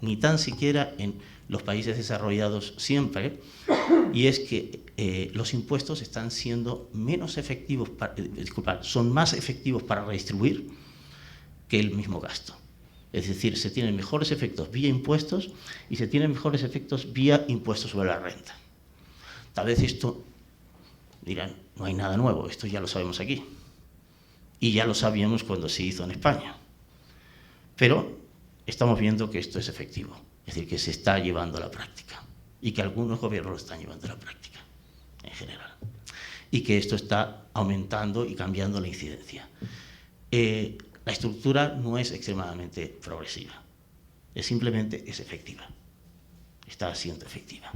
ni tan siquiera en los países desarrollados siempre, y es que los impuestos están siendo menos efectivos, son más efectivos para redistribuir que el mismo gasto. Es decir, se tienen mejores efectos vía impuestos y se tienen mejores efectos vía impuestos sobre la renta. Tal vez esto, dirán, no hay nada nuevo, esto ya lo sabemos aquí. Y ya lo sabíamos cuando se hizo en España. Pero estamos viendo que esto es efectivo, es decir, que se está llevando a la práctica y que algunos gobiernos lo están llevando a la práctica en general. Y que esto está aumentando y cambiando la incidencia. La estructura no es extremadamente progresiva, simplemente es efectiva, está siendo efectiva.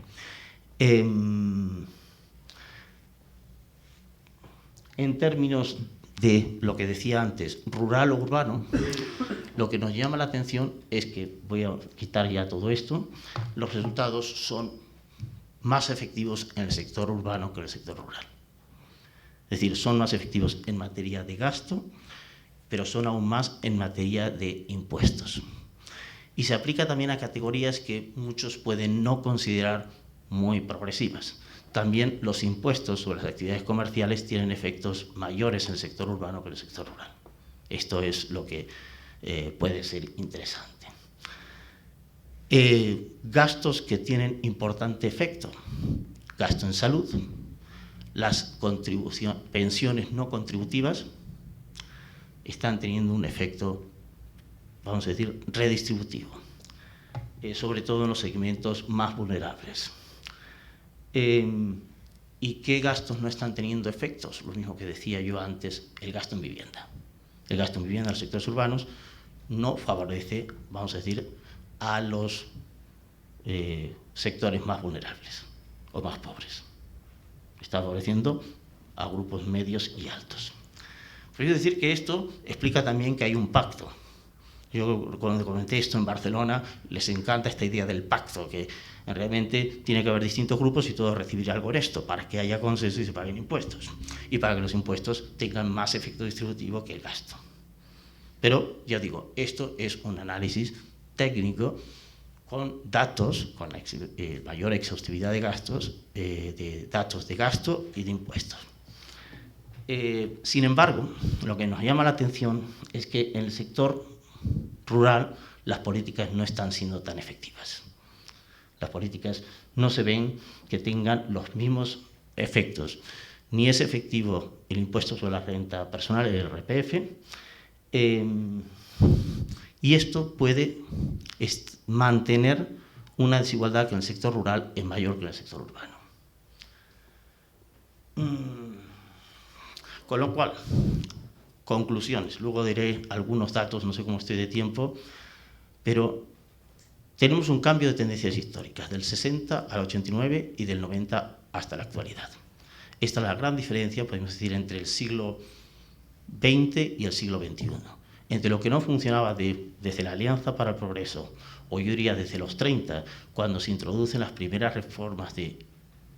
En términos de lo que decía antes, rural o urbano, lo que nos llama la atención es que, voy a quitar ya todo esto, los resultados son más efectivos en el sector urbano que en el sector rural. Es decir, son más efectivos en materia de gasto, pero son aún más en materia de impuestos. Y se aplica también a categorías que muchos pueden no considerar muy progresivas. También los impuestos sobre las actividades comerciales tienen efectos mayores en el sector urbano que en el sector rural. Esto es lo que puede ser interesante. Gastos que tienen importante efecto. Gasto en salud, las pensiones no contributivas están teniendo un efecto, vamos a decir, redistributivo, sobre todo en los segmentos más vulnerables. ¿Y qué gastos no están teniendo efectos? Lo mismo que decía yo antes, el gasto en vivienda. El gasto en vivienda en los sectores urbanos no favorece, vamos a decir, a los sectores más vulnerables o más pobres. Está favoreciendo a grupos medios y altos. Pero quiero decir que esto explica también que hay un pacto. Yo cuando comenté esto en Barcelona, les encanta esta idea del pacto, que realmente tiene que haber distintos grupos y todos recibir algo en esto, para que haya consenso y se paguen impuestos, y para que los impuestos tengan más efecto distributivo que el gasto. Pero, ya digo, esto es un análisis técnico con datos, con la mayor exhaustividad de gastos, de datos de gasto y de impuestos. Sin embargo, lo que nos llama la atención es que en el sector rural las políticas no están siendo tan efectivas. Las políticas no se ven que tengan los mismos efectos. Ni es efectivo el impuesto sobre la renta personal, el IRPF, y esto puede mantener una desigualdad que en el sector rural es mayor que en el sector urbano. Con lo cual, conclusiones. Luego diré algunos datos, no sé cómo estoy de tiempo, pero tenemos un cambio de tendencias históricas, del 60 al 89 y del 90 hasta la actualidad. Esta es la gran diferencia, podemos decir, entre el siglo XX y el siglo XXI. Entre lo que no funcionaba desde la Alianza para el Progreso, o yo diría desde los 30, cuando se introducen las primeras reformas de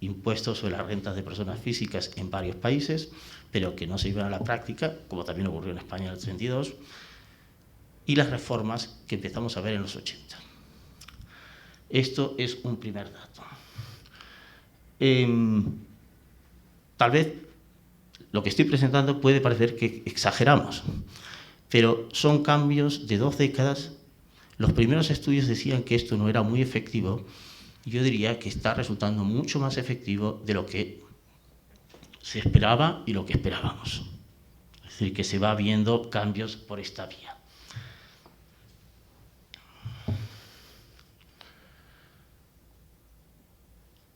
impuestos sobre las rentas de personas físicas en varios países, pero que no se llevan a la práctica, como también ocurrió en España en el 32, y las reformas que empezamos a ver en los 80. Esto es un primer dato. Tal vez lo que estoy presentando puede parecer que exageramos, pero son cambios de 2 décadas, Los primeros estudios decían que esto no era muy efectivo. Yo diría que está resultando mucho más efectivo de lo que se esperaba y lo que esperábamos. Es decir, que se va viendo cambios por esta vía.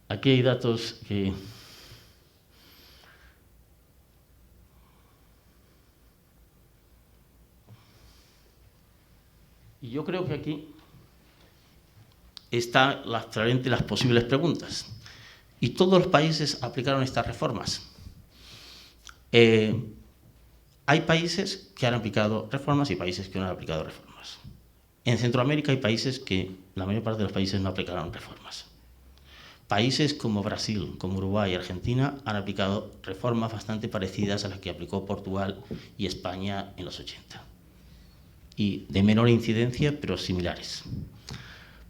Aquí hay datos que... Y yo creo que aquí están las posibles preguntas. Y todos los países aplicaron estas reformas. Hay países que han aplicado reformas y países que no han aplicado reformas. En Centroamérica hay países que, la mayor parte de los países no aplicaron reformas. Países como Brasil, como Uruguay y Argentina han aplicado reformas bastante parecidas a las que aplicó Portugal y España en los 80. Y de menor incidencia, pero similares.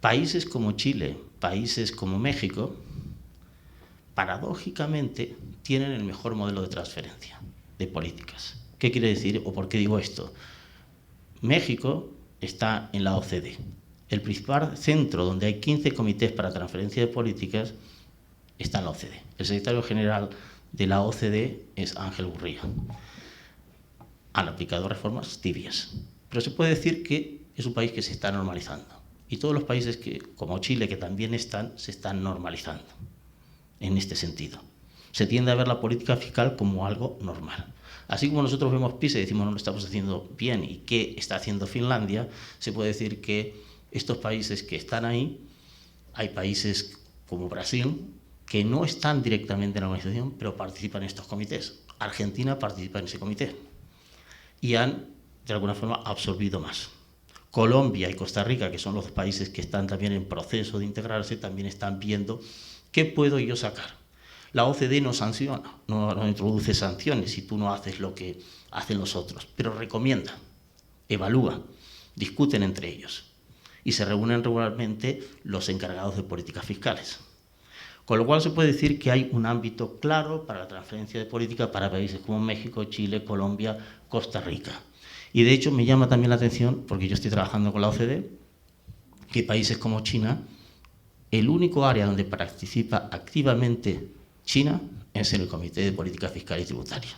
Países como Chile, países como México, paradójicamente tienen el mejor modelo de transferencia de políticas. ¿Qué quiere decir o por qué digo esto? México está en la OCDE. El principal centro donde hay 15 comités para transferencia de políticas está en la OCDE. El secretario general de la OCDE es Ángel Gurría. Han aplicado reformas tibias, pero se puede decir que es un país que se está normalizando. Y todos los países como Chile, que también se están normalizando en este sentido. Se tiende a ver la política fiscal como algo normal. Así como nosotros vemos PISA y decimos no lo estamos haciendo bien y qué está haciendo Finlandia, se puede decir que estos países que están ahí, hay países como Brasil que no están directamente en la organización, pero participan en estos comités. Argentina participa en ese comité y han, de alguna forma, absorbido más. Colombia y Costa Rica, que son los países que están también en proceso de integrarse, también están viendo qué puedo yo sacar. La OCDE no sanciona, no introduce sanciones si tú no haces lo que hacen los otros, pero recomienda, evalúa, discuten entre ellos y se reúnen regularmente los encargados de políticas fiscales. Con lo cual se puede decir que hay un ámbito claro para la transferencia de política para países como México, Chile, Colombia, Costa Rica. Y de hecho me llama también la atención, porque yo estoy trabajando con la OCDE, que países como China, el único área donde participa activamente China es en el Comité de Política Fiscal y Tributaria.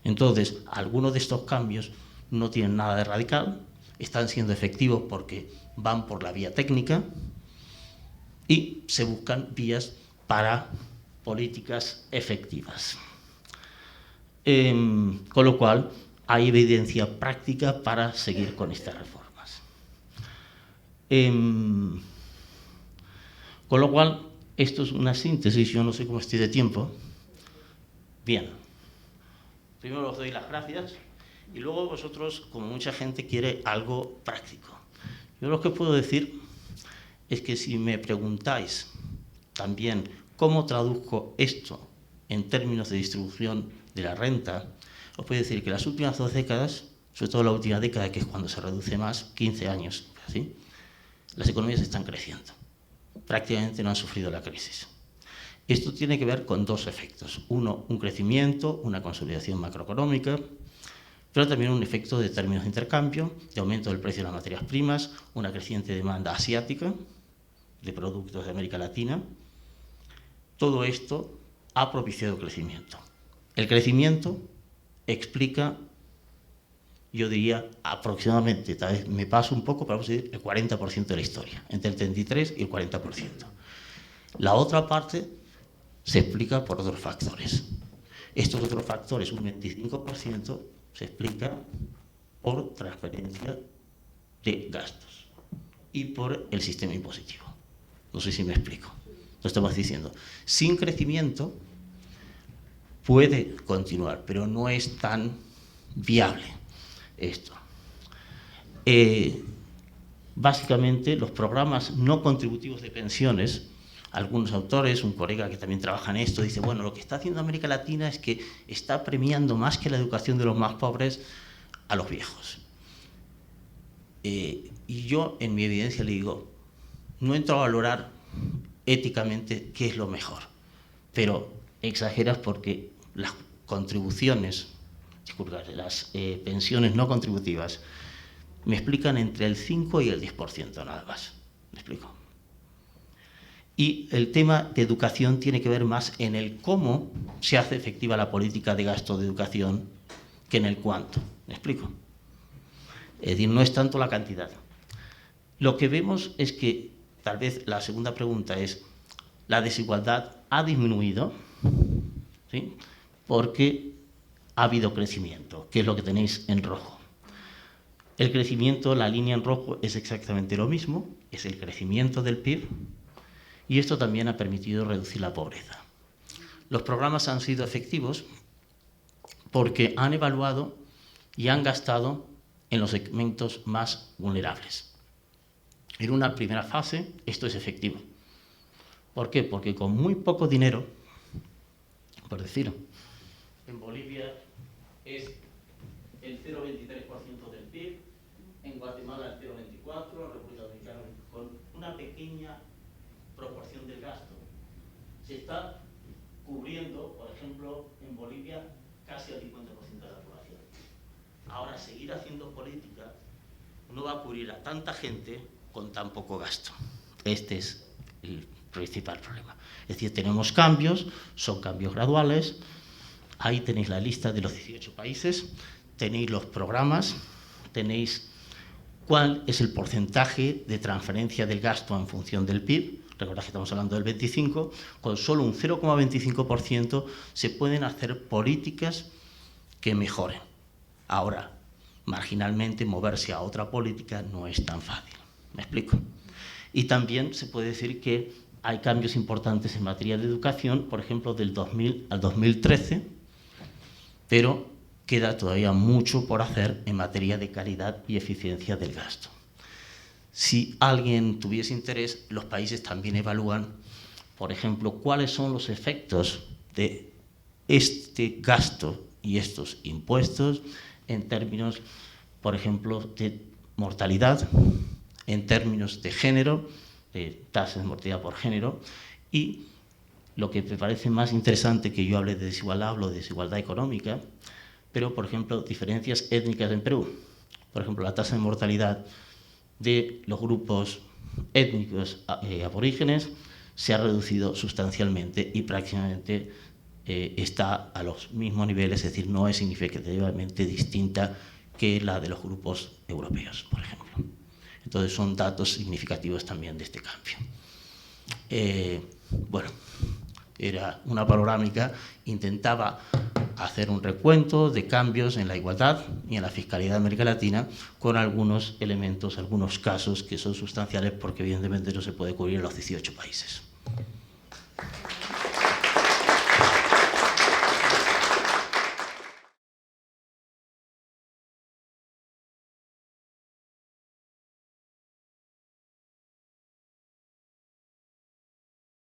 Entonces, algunos de estos cambios no tienen nada de radical, están siendo efectivos porque van por la vía técnica y se buscan vías para políticas efectivas. Con lo cual, hay evidencia práctica para seguir con estas reformas. Con lo cual, esto es una síntesis, yo no sé cómo estoy de tiempo. Bien, primero os doy las gracias y luego vosotros, como mucha gente, quiere algo práctico. Yo lo que puedo decir es que si me preguntáis también cómo traduzco esto en términos de distribución de la renta, os puedo decir que las últimas 2 décadas, sobre todo la última década, que es cuando se reduce más, 15 años, ¿sí?, las economías están creciendo. Prácticamente no han sufrido la crisis. Esto tiene que ver con 2 efectos. Uno, un crecimiento, una consolidación macroeconómica, pero también un efecto de términos de intercambio, de aumento del precio de las materias primas, una creciente demanda asiática de productos de América Latina. Todo esto ha propiciado crecimiento. El crecimiento explica, yo diría, aproximadamente, tal vez me paso un poco, pero vamos a decir, el 40% de la historia, entre el 33 y el 40%. La otra parte se explica por otros factores. Estos otros factores, un 25%, se explica por transferencia de gastos y por el sistema impositivo. No sé si me explico. Lo estamos diciendo. Sin crecimiento puede continuar, pero no es tan viable esto. Básicamente, los programas no contributivos de pensiones, algunos autores, un colega que también trabaja en esto, dice, bueno, lo que está haciendo América Latina es que está premiando más que la educación de los más pobres a los viejos. Y yo, en mi evidencia, le digo, no entro a valorar éticamente qué es lo mejor, pero exageras porque las contribuciones, disculpa, las pensiones no contributivas me explican entre el 5 y el 10% nada más. ¿Me explico? Y el tema de educación tiene que ver más en el cómo se hace efectiva la política de gasto de educación que en el cuánto. ¿Me explico? Es decir, no es tanto la cantidad. Lo que vemos es que, tal vez la segunda pregunta es, la desigualdad ha disminuido, ¿sí? Porque ha habido crecimiento, que es lo que tenéis en rojo. El crecimiento, la línea en rojo, es exactamente lo mismo, es el crecimiento del PIB, y esto también ha permitido reducir la pobreza. Los programas han sido efectivos porque han evaluado y han gastado en los segmentos más vulnerables. En una primera fase esto es efectivo. ¿Por qué? Porque con muy poco dinero, por decirlo, en Bolivia es el 0,23% del PIB, en Guatemala el 0,24%, en República Dominicana con una pequeña proporción del gasto. Se está cubriendo, por ejemplo, en Bolivia casi el 50% de la población. Ahora, seguir haciendo política no va a cubrir a tanta gente con tan poco gasto. Este es el principal problema. Es decir, tenemos cambios, son cambios graduales. Ahí tenéis la lista de los 18 países, tenéis los programas, tenéis cuál es el porcentaje de transferencia del gasto en función del PIB. Recordad que estamos hablando del 25%, con solo un 0,25% se pueden hacer políticas que mejoren. Ahora, marginalmente, moverse a otra política no es tan fácil. ¿Me explico? Y también se puede decir que hay cambios importantes en materia de educación, por ejemplo, del 2000 al 2013, pero queda todavía mucho por hacer en materia de calidad y eficiencia del gasto. Si alguien tuviese interés, los países también evalúan, por ejemplo, cuáles son los efectos de este gasto y estos impuestos en términos, por ejemplo, de mortalidad, en términos de género, de tasas de mortalidad por género, y lo que me parece más interesante que yo hable de desigualdad, hablo de desigualdad económica, pero, por ejemplo, diferencias étnicas en Perú. Por ejemplo, la tasa de mortalidad de los grupos étnicos aborígenes se ha reducido sustancialmente y prácticamente está a los mismos niveles, es decir, no es significativamente distinta que la de los grupos europeos, por ejemplo. Entonces son datos significativos también de este cambio. Bueno, era una panorámica, intentaba hacer un recuento de cambios en la igualdad y en la fiscalidad de América Latina con algunos elementos, algunos casos que son sustanciales porque evidentemente no se puede cubrir en los 18 países.